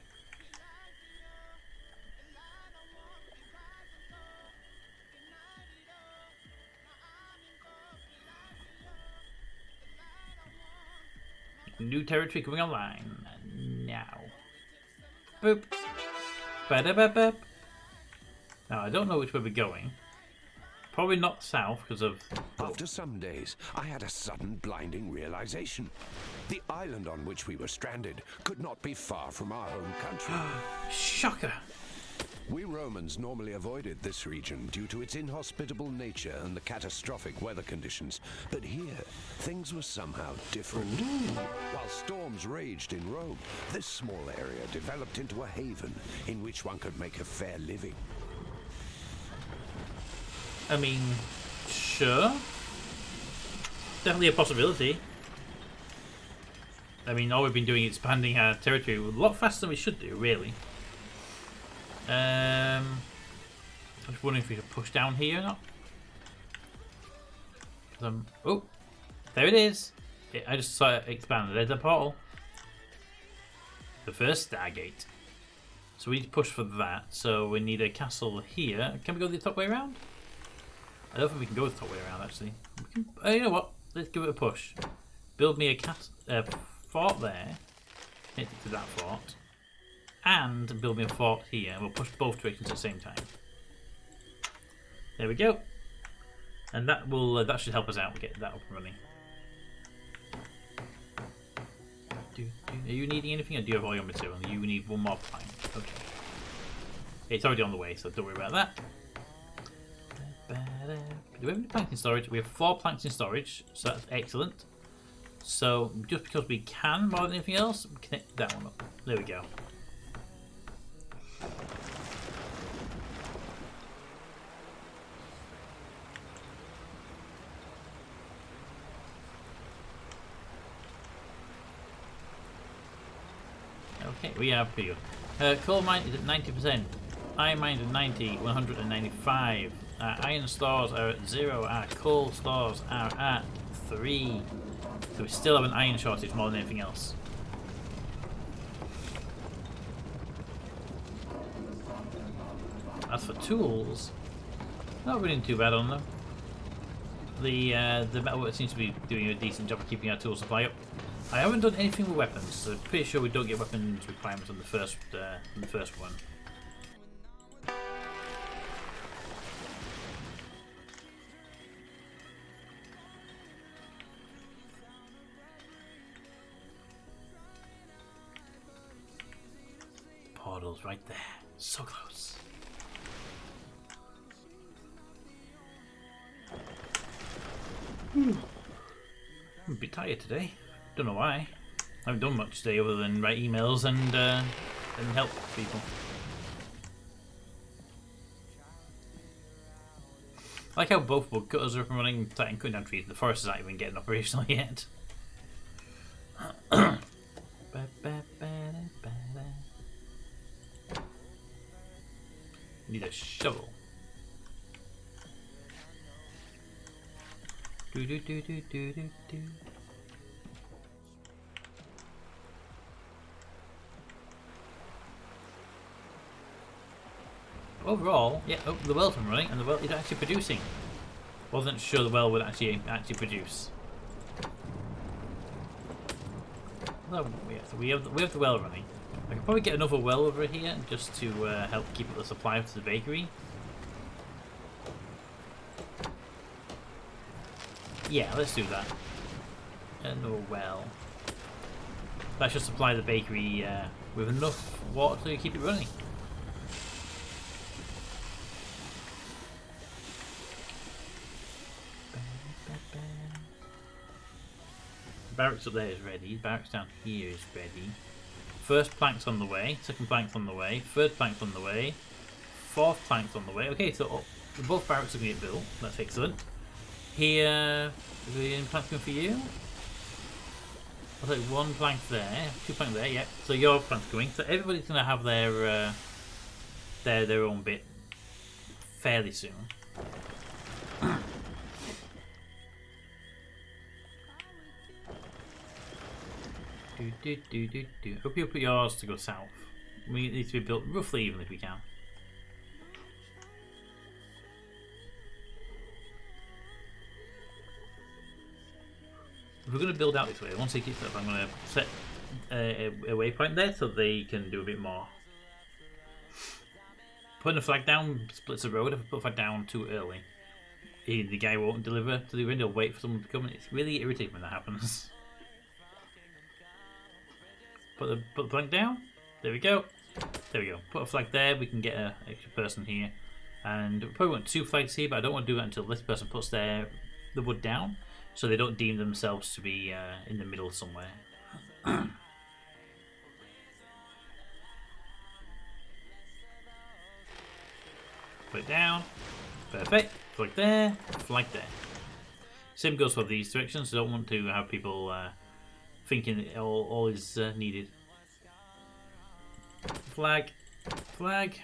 New territory coming online now. Boop. Ba-da-ba-ba. Now I don't know which way we're going. Probably not south because of. After some days, I had a sudden blinding realization. The island on which we were stranded could not be far from our home country. Shocker! We Romans normally avoided this region due to its inhospitable nature and the catastrophic weather conditions. But here, things were somehow different. While storms raged in Rome, this small area developed into a haven in which one could make a fair living. I mean, sure. Definitely a possibility. I mean, all we've been doing is expanding our territory a lot faster than we should do, really. I'm just wondering if we should push down here or not. Oh, there it is. I just saw it expand. There's a portal. The first Stargate. So we need to push for that. So we need a castle here. Can we go the top way around? I don't think we can go the top way around, actually. We can, you know what? Let's give it a push. Build me a fort there. Connect it to that fort. And build me a fort here. And we'll push both directions at the same time. There we go. And that will that should help us out. We get that up and running. Are you needing anything, or do you have all your material? You need one more plank. Okay. It's already on the way, so don't worry about that. Do we have any planks in storage? We have 4 planks in storage, so that's excellent. So just because we can more than anything else, we connect that one up. There we go. Okay, we have here. Coal mine is at 90%. Iron mine is at 90, 195. Our iron stores are at 0. Our coal stores are at 3. So we still have an iron shortage more than anything else. As for tools, not really too bad on them. The metalwork seems to be doing a decent job of keeping our tool supply up. I haven't done anything with weapons, so I'm pretty sure we don't get weapons requirements on the first one. The portal's right there, so close. I'm a bit tired today. Don't know why. I haven't done much today other than write emails and help people. I like how both woodcutters are up and running, starting cutting down trees. The forest is not even getting operational yet. Need a shovel. Overall, yeah, oh, the well's been running and the well is actually producing. Wasn't sure the well would actually produce. Oh, yeah, so we have the well running. I could probably get another well over here just to help keep up the supply to the bakery. Yeah, let's do that. Another well. That should supply the bakery with enough water to keep it running. Barracks up there is ready. Barracks down here is ready. First plank's on the way. Second plank's on the way. Third plank's on the way. Fourth plank's on the way. Okay, so both barracks are going to get built. That's excellent. Here, is there any planks going for you? I'll take one plank there, two planks there. Yep. So your plank's going. So everybody's going to have their own bit fairly soon. Hope you'll put yours to go south. We need to be built roughly even if we can. If we're going to build out this way, once they keep up, I'm going to set a waypoint there so they can do a bit more. Putting a flag down splits the road. If I put a flag down too early, the guy won't deliver to the window. Wait for someone to come, and it's really irritating when that happens. Put the flag down. There we go. There we go. Put a flag there. We can get an extra person here, and we probably want 2 flags here. But I don't want to do that until this person puts the wood down, so they don't deem themselves to be in the middle somewhere. Put it down. Perfect. Flag there. Flag there. Same goes for these directions. I don't want to have people thinking that all is needed. Flag, flag,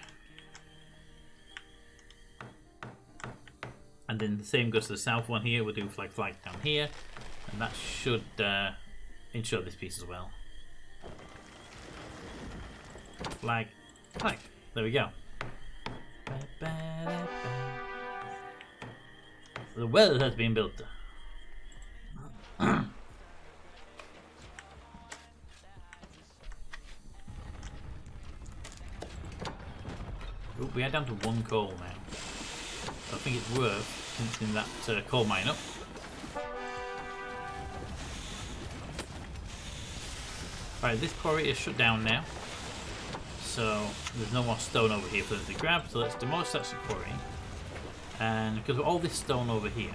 and then the same goes to the south one here. We'll do flag, flag down here, and that should ensure this piece as well. Flag, flag. There we go. The well has been built. Oh, we are down to 1 coal now. So I think it's worth finishing that coal mine up. Right, this quarry is shut down now. So there's no more stone over here for them to grab, so let's demolish that quarry. And because of all this stone over here,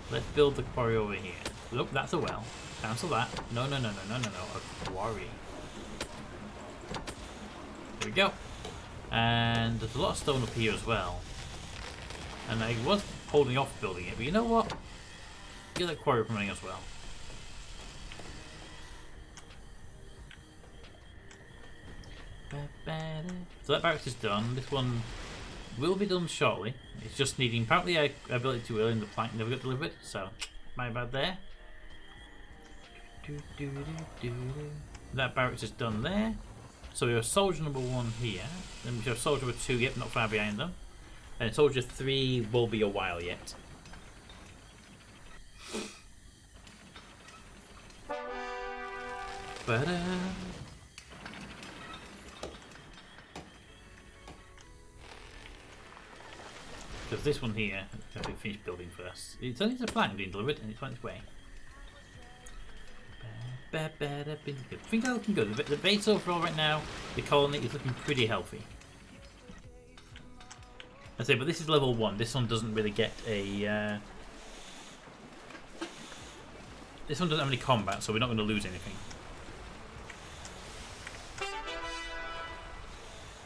let's build the quarry over here. Look, that's a well. Cancel that. No, a quarry. There we go. And there's a lot of stone up here as well. And I was holding off building it, but you know what? Get that quarry up and running as well. So that barracks is done. This one will be done shortly. It's just needing, apparently I built it too early and the plank never got delivered, so my bad there. That barracks is done there. So we have soldier number 1 here, then we have soldier number 2, yep, not far behind them. And soldier 3 will be a while yet. Because this one here, I have to finish building first. It's only the plank being delivered and it's on its way. I think that's looking good. The base overall right now, the colony is looking pretty healthy. I say, but this is level 1. This one doesn't really get a this one doesn't have any combat, so we're not going to lose anything.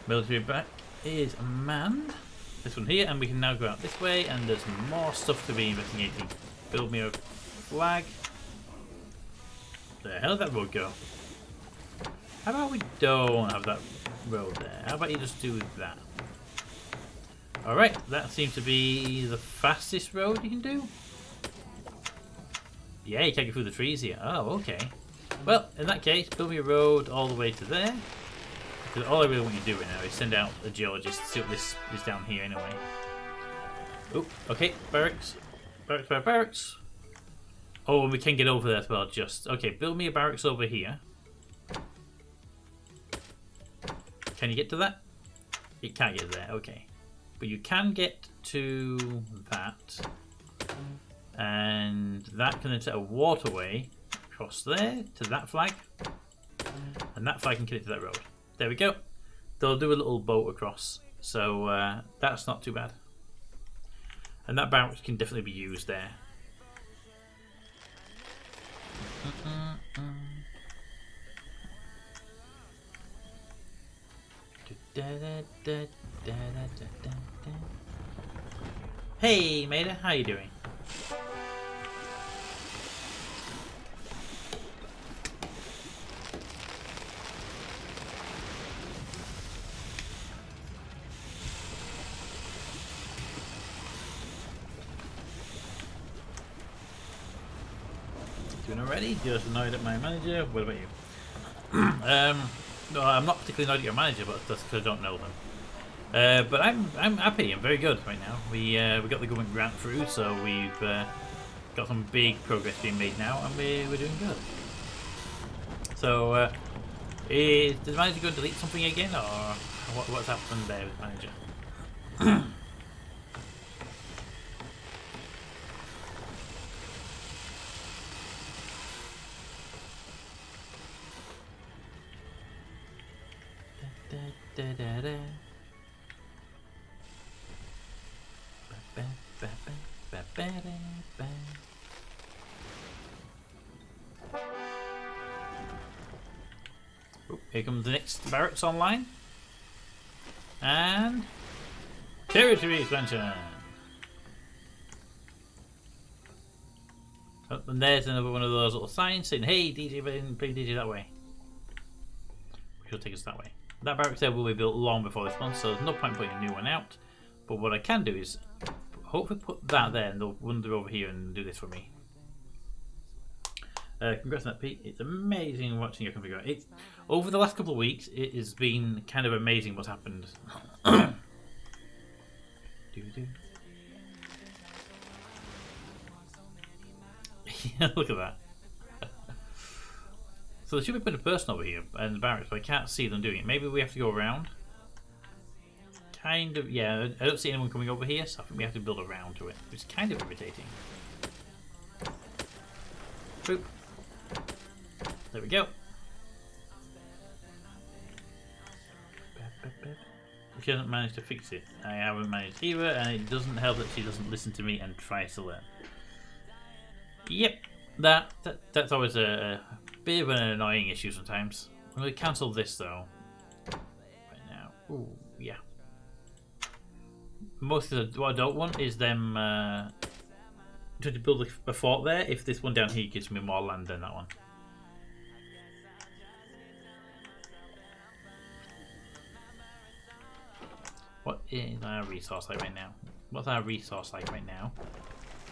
Military back is manned. This one here, and we can now go out this way, and there's more stuff to be investigating. Build me a flag. The hell did that road go? How about we don't have that road there? How about you just do that? Alright, that seems to be the fastest road you can do. Yeah, you can't get through the trees here. Oh, okay. Well, in that case, build me a road all the way to there. Because all I really want you to do right now is send out a geologist to see what this is down here anyway. Oh, okay, barracks. Barracks, barracks. Oh, and we can get over there as well, just. Okay, build me a barracks over here. Can you get to that? You can't get there, okay. But you can get to that. And that can then set a waterway across there to that flag. And that flag can connect to that road. There we go. They'll do a little boat across. So that's not too bad. And that barracks can definitely be used there. Hey, Maida, how you doing? Doing already? Just annoyed at my manager. What about you? No, I'm not particularly annoyed at your manager, but that's because I don't know them. But I'm happy. I'm very good right now. We got the government grant through, so we've got some big progress being made now, and we're doing good. So, did the manager go and delete something again, or what's happened there with the manager? Oh, here comes the next barracks online. And territory expansion. Oh, and there's another one of those little signs saying, "Hey, DJ, bring DJ that way." Which will take us that way. That barracks there will be built long before this one, so there's no point putting a new one out. But what I can do is hopefully put that there, and they'll wander over here and do this for me. Congrats on that, Pete. It's amazing watching your configure. It's over the last couple of weeks. It has been kind of amazing what's happened. Look at that. So there should be a bit of person over here in the barracks, but I can't see them doing it. Maybe we have to go around. Kind of, yeah. I don't see anyone coming over here, so I think we have to build around to it, which is kind of irritating. Boop. There we go. She hasn't managed to fix it. I haven't managed either, and it doesn't help that she doesn't listen to me and tries to learn. Yep, that's always a bit of an annoying issue sometimes. I'm going to cancel this though. Right now. Ooh, yeah. What I don't want is them trying to build a fort there if this one down here gives me more land than that one. What is our resource like right now? What's our resource like right now?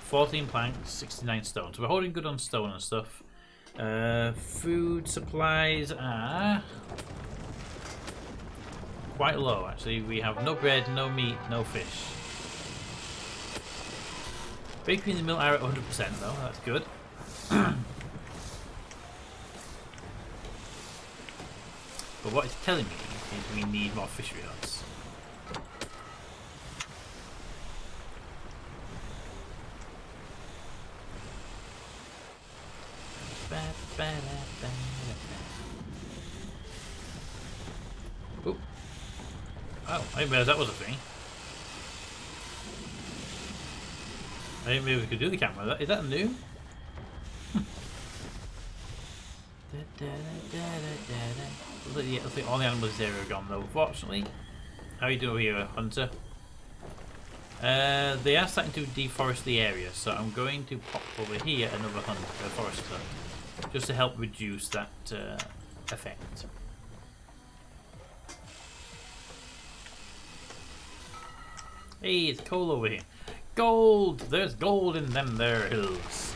14 planks, 69 stone. So we're holding good on stone and stuff. Food supplies are quite low actually. We have no bread, no meat, no fish. Bakery and the mill are at 100% though, that's good. But what it's telling me is we need more fishery huts. Oop. Oh, I didn't realize that was a thing. I didn't realize we could do the camera. Is that new? Looks like all the animals in this area are gone though, fortunately. How are you doing over here, Hunter? They are starting to deforest the area, so I'm going to pop over here another forester, just to help reduce that effect. Hey, it's coal over here. Gold! There's gold in them there hills.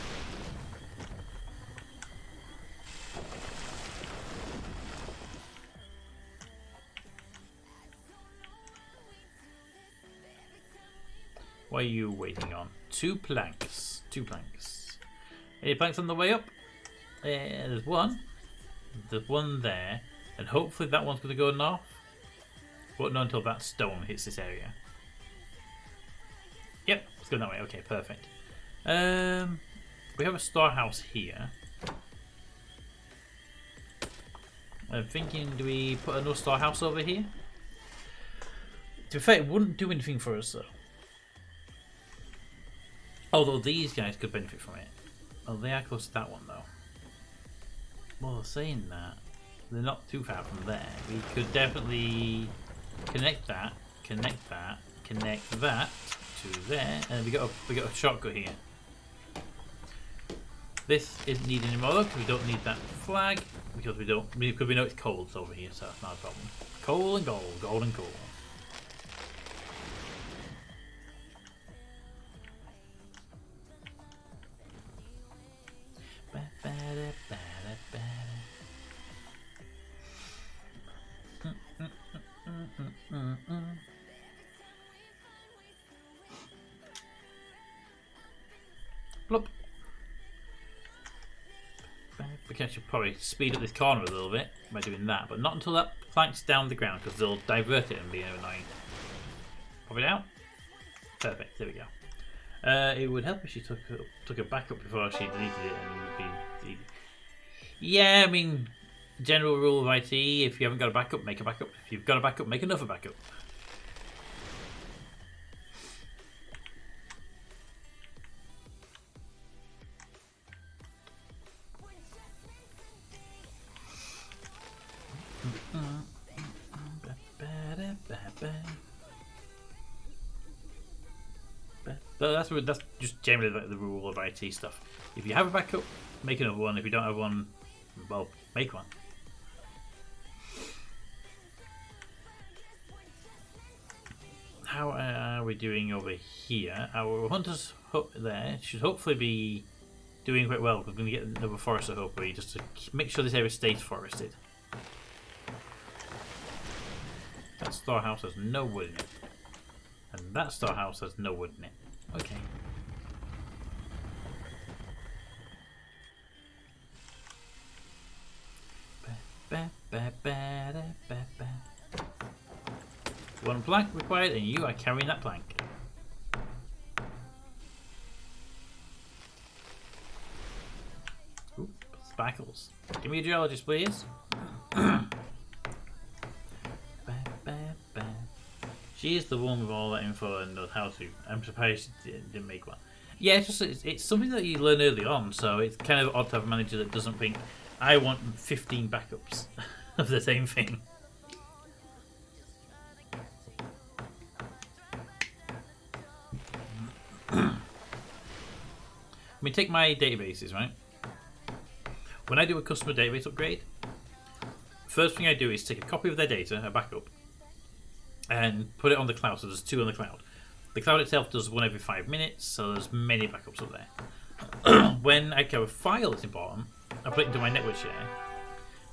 What are you waiting on? 2 planks. 2 planks. Any planks on the way up? There's one. There's one there. And hopefully that one's going to go north. But not until that stone hits this area. Yep, it's going that way. Okay, perfect. We have a storehouse here. I'm thinking, do we put another storehouse over here? To be fair, it wouldn't do anything for us though. Although these guys could benefit from it. Oh, they are close to that one though. Well, saying that, they're not too far from there. We could definitely connect that to there, and we got a shortcut here. This isn't needed anymore because we don't need that flag because we know it's coal over here, so that's not a problem. Coal and gold, gold and coal. Plop. We can actually probably speed up this corner a little bit by doing that, but not until that plank's down the ground because they'll divert it and be annoying. Pop it out. Perfect. There we go. It would help if she took a backup before she deleted it, and it would be. Yeah, I mean, general rule of IT: if you haven't got a backup, make a backup. If you've got a backup, make another backup. But that's just generally like the rule of IT stuff. If you have a backup, make another one. If you don't have one, well, make one. How are we doing over here? Our hunters there should hopefully be doing quite well. We're going to get another forester hopefully, just to make sure this area stays forested. That storehouse has no wood in it. And that storehouse has no wood in it. Okay. One plank required, and you are carrying that plank. Ooh, spackles. Give me a geologist, please. She is the one with all that info and knows how to. I'm surprised she didn't make one. Yeah, it's something that you learn early on, so it's kind of odd to have a manager that doesn't think, I want 15 backups of the same thing. I mean, take my databases, right? When I do a customer database upgrade, first thing I do is take a copy of their data, a backup, and put it on the cloud. So there's 2 on the cloud. The cloud itself does 1 every 5 minutes, so there's many backups up there. When I have a file that's important, I put it into my network share,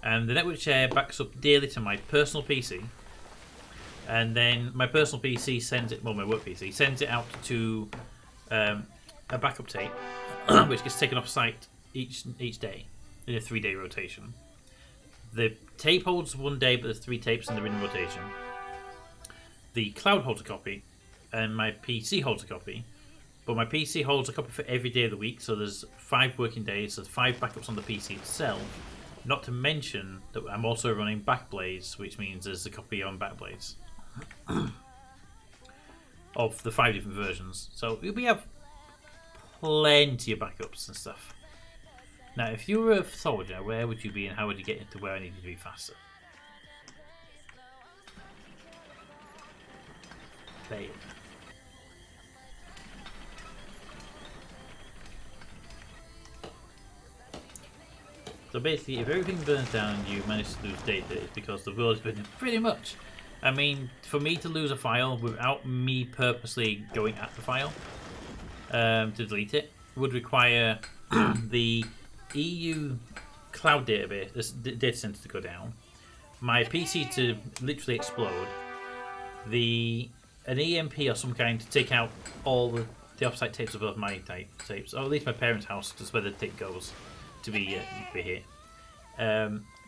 and the network share backs up daily to my personal PC, and then my personal PC sends it, well, my work PC sends it out to a backup tape, which gets taken off site each day in a 3-day rotation. The tape holds 1 day, but there's 3 tapes and they're in rotation. The cloud holds a copy, and my PC holds a copy. But my PC holds a copy for every day of the week, so there's 5 working days, so there's 5 backups on the PC itself. Not to mention that I'm also running Backblades, which means there's a copy on Backblades of the 5 different versions. So we have plenty of backups and stuff. Now, if you were a soldier, where would you be and how would you get into where I need you to be faster? There you go. So basically, if everything burns down and you manage to lose data, it's because the world is burning pretty much. I mean, for me to lose a file without me purposely going at the file to delete it would require the EU cloud database, this data center to go down, my PC to literally explode, an EMP or some kind to take out all the offsite tapes above my tapes, or at least my parents' house, because where the tape goes to be hit.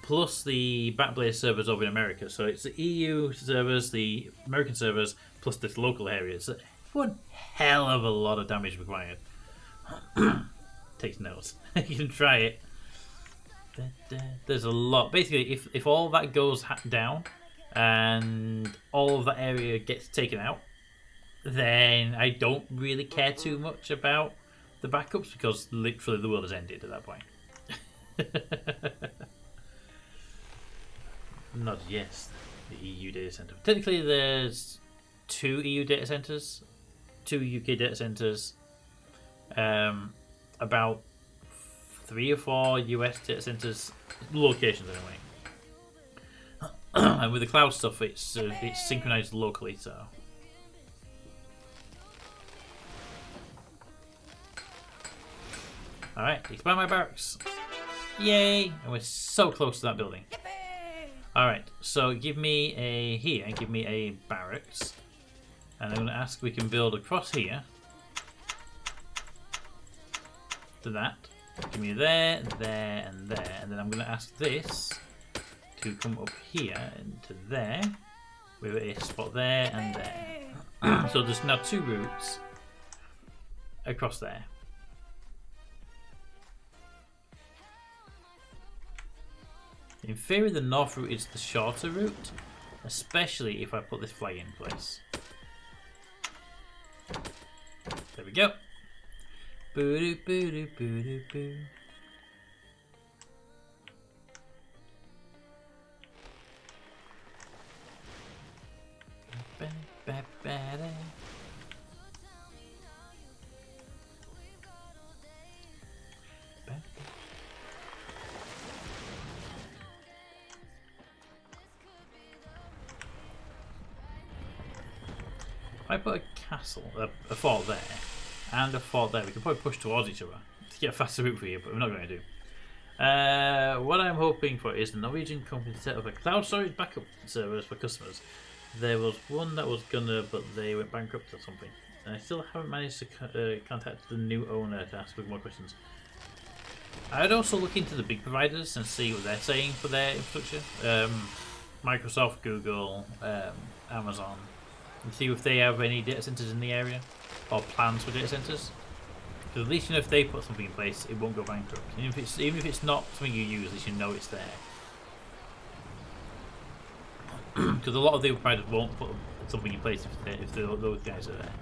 Plus the Backblaze servers over in America. So it's the EU servers, the American servers, plus the local areas. One hell of a lot of damage required. Takes notes. You can try it. There's a lot. Basically, if all that goes down and all of that area gets taken out, then I don't really care too much about the backups because literally the world has ended at that point. Not yes, the EU data center. Technically, there's 2 EU data centers, 2 UK data centers, about 3 or 4 US data centers, locations anyway. And with the cloud stuff, it's synchronized locally, so. Alright, expand my barracks. Yay! And we're so close to that building. Alright, so give me a barracks. And I'm going to ask if we can build across here. To that. Give me there, there, and there. And then I'm going to ask this to come up here into there. With a spot there and there. So there's now 2 routes across there. In theory, the north route is the shorter route, especially if I put this flag in place. There we go. Boo doo boo doo boo doo boo. Ba, ba, ba, da. If I put a castle, a fort there, and a fort there, we can probably push towards each other to get a faster route for you, but we're not going to do. What I'm hoping for is the Norwegian company to set up a cloud storage backup servers for customers. There was one that was gonna, but they went bankrupt or something. And I still haven't managed to contact the new owner to ask more questions. I'd also look into the big providers and see what they're saying for their infrastructure. Microsoft, Google, Amazon. And see if they have any data centers in the area or plans for data centers. Because at least you know if they put something in place, it won't go bankrupt. And even if it's not something you use, at least you know it's there. Because a lot of the providers won't put something in place if those guys are there.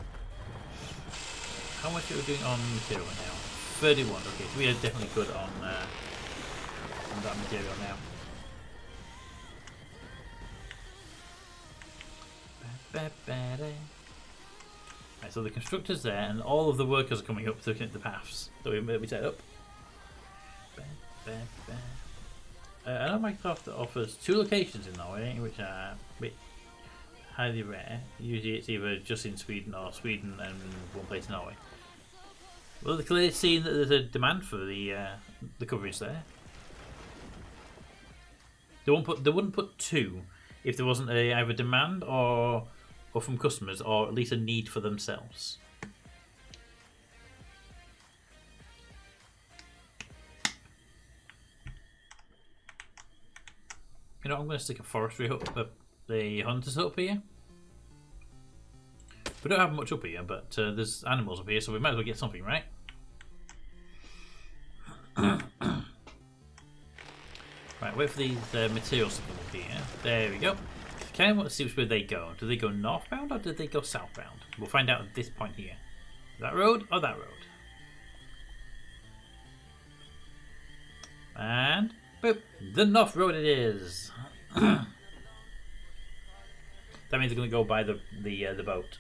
How much are we doing on material now? 31. Okay, so we are definitely good on that material now. Right, so the constructor's there, and all of the workers are coming up to connect the paths that we set up. I know Microsoft offers 2 locations in Norway, which are a bit highly rare. Usually it's either just in Sweden or Sweden and one place in Norway. Well, they're clearly seeing that there's a demand for the coverage there. They wouldn't put 2 if there wasn't either demand or from customers, or at least a need for themselves. You know, I'm going to stick a forestry hut, the hunters hut up here. We don't have much up here, but there's animals up here, so we might as well get something, right? Right, wait for these materials to come up here. There we go. Kind of want to see which way they go. Do they go northbound or do they go southbound? We'll find out at this point here. That road or that road? The North Road it is. That means they're going to go by the boat.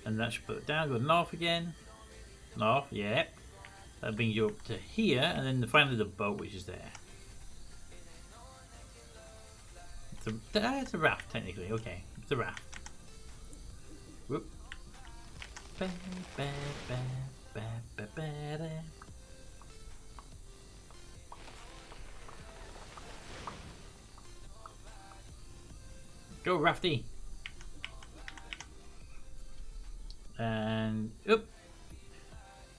And that should put it down. Go north again. North, yeah. That brings you up to here, and then finally the boat, which is there. It's a raft, technically. Okay, it's a raft. Whoop. Go, Rafty! And up,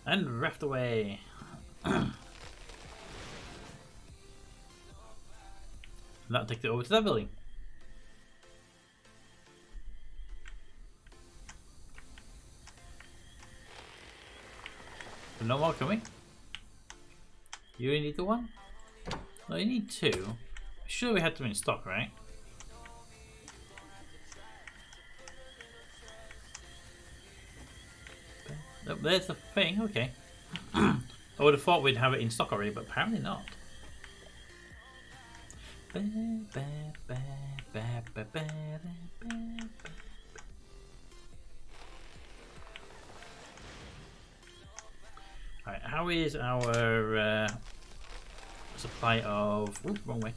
and raft away. That'll take it over to that building. No more coming. You only need the one? No, you need two. Sure, we had them in stock, right? Oh, there's the thing, okay. I would have thought we'd have it in stock already, but apparently not. Alright, how is our supply of... Oops, wrong way.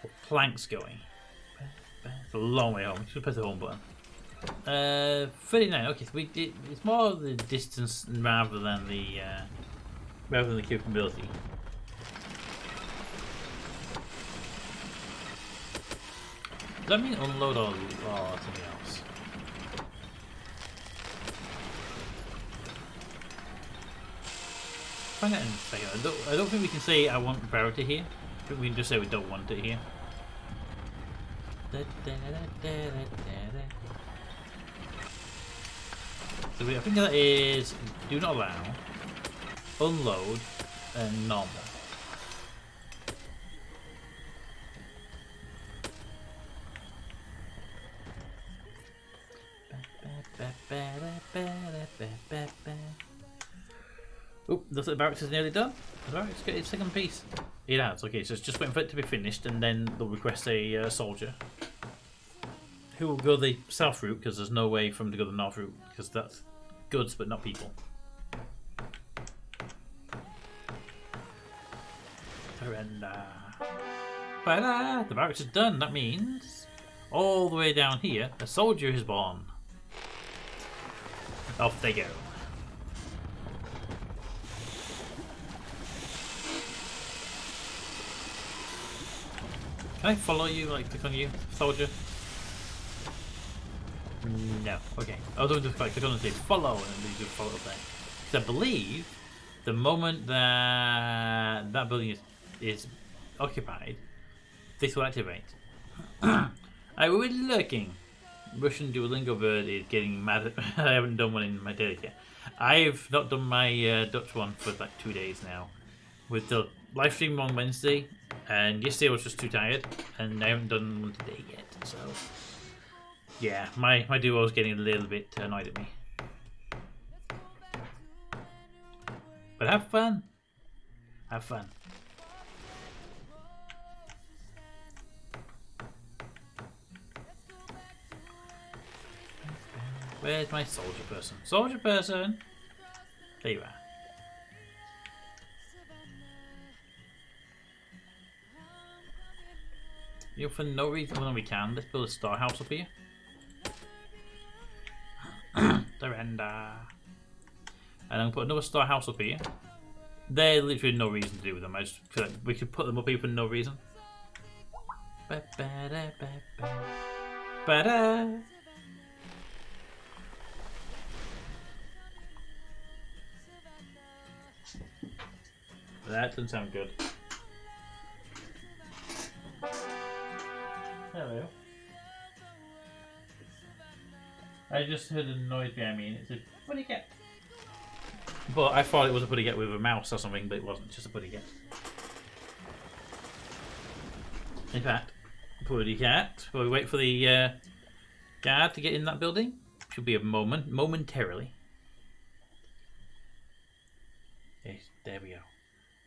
Of planks going? It's a long way home. We should press the home button. 39. Okay, so it's more the distance rather than the capability. Does that mean unload or something else? Find out in a second. I don't think we can say I want priority here. I think we can just say we don't want it here. So I think that is do not allow, unload, and normal. Oh, the barracks is nearly done. The barracks got its second piece. It has. Okay, so it's just waiting for it to be finished, and then they'll request a soldier who will go the south route because there's no way for him to go the north route because that's goods but not people. Surrender. Ta-da! The barracks is done. That means all the way down here, a soldier is born. Off they go. Can I follow you, like click on you, soldier? No. Okay. I was going to click on and say follow, and then you follow there. Because I believe the moment that that building is occupied, this will activate. I will be lurking. Russian Duolingo bird is getting mad at I haven't done one in my day yet. I've not done my Dutch one for like 2 days now. With the live stream on Wednesday, and yesterday I was just too tired, and I haven't done one today yet, so yeah, my duo is getting a little bit annoyed at me. But have fun. Have fun. Where's my soldier person? Soldier person! There you are. You know, for no reason when we can, let's build a storehouse up here. Surrender. And I'm put another storehouse up here. There's literally no reason to do with them. I just feel like we could put them up here for no reason. Ba-da. That doesn't sound good. Hello. I just heard a noise behind me and it said, what do you get? But I thought it was a putty get with a mouse or something, but it wasn't. Just a putty get. In fact, putty cat. While we wait for the guard to get in that building, should be a moment, momentarily. Yes, there we go.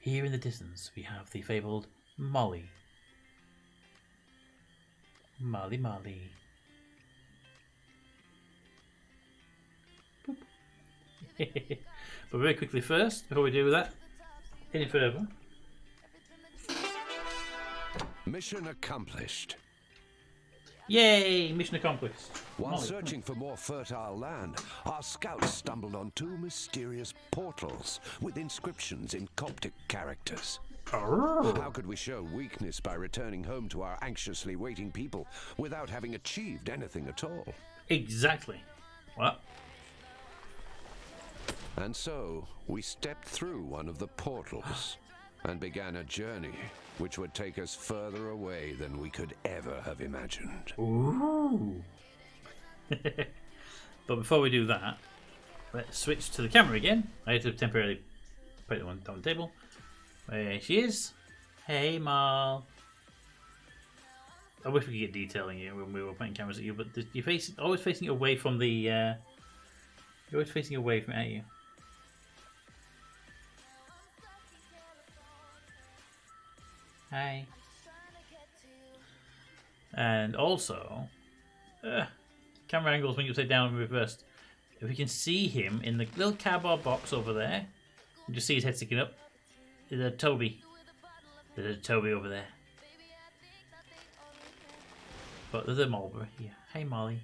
Here in the distance, we have the fabled Molly. Molly, Molly. But very quickly first, before we do that, any further. Mission accomplished. Yay! Mission accomplished. While Molly. searching for more fertile land, our scouts stumbled on 2 mysterious portals with inscriptions in Coptic characters. Oh. How could we show weakness by returning home to our anxiously waiting people without having achieved anything at all? Exactly. What? And so, we stepped through one of the portals and began a journey which would take us further away than we could ever have imagined. Ooh. But before we do that, let's switch to the camera again. I had to temporarily put it on the table. There she is. Hey, Mal. I wish we could get detailing you when we were pointing cameras at you, but you're always facing away from the. You're always facing away from at you. Hi. And also, camera angles when you sit down and reversed. If we can see him in the little cardboard box over there, you just see his head sticking up. There's a Toby. There's a Toby over there. But there's a Mulberry here. Hey, Molly.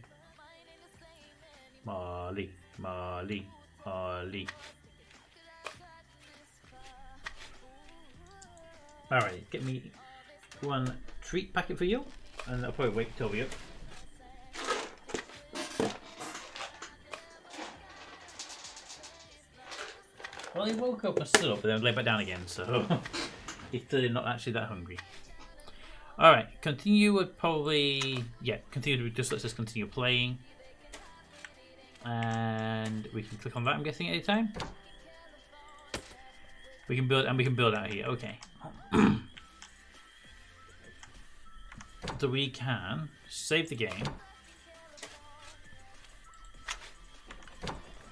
Molly, Molly, Molly. Alright, get me one treat packet for you, and I'll probably wake Toby up. Well, he woke up and stood up, but then lay back down again, so he's clearly not actually that hungry. Alright, continue with probably, yeah, continue to just let's just continue playing. And we can click on that, I'm guessing, at any time. We can build, and we can build out here, okay. So we can save the game.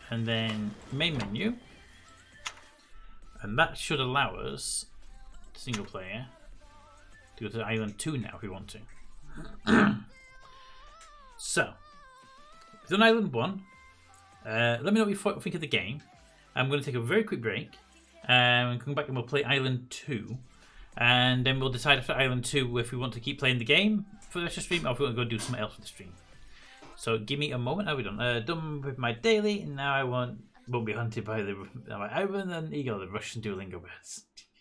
And then main menu. And that should allow us, single player, to go to Island 2 now if we want to. So, we've done Island 1. Let me know what you think of the game. I'm going to take a very quick break. And come back and we'll play Island 2. And then we'll decide after Island 2 if we want to keep playing the game for the rest of the stream or if we want to go do something else for the stream. So give me a moment. How are we done? Done with my daily. And now I won't be hunted by the Ivan and Eagle, the Russian Duolingo birds.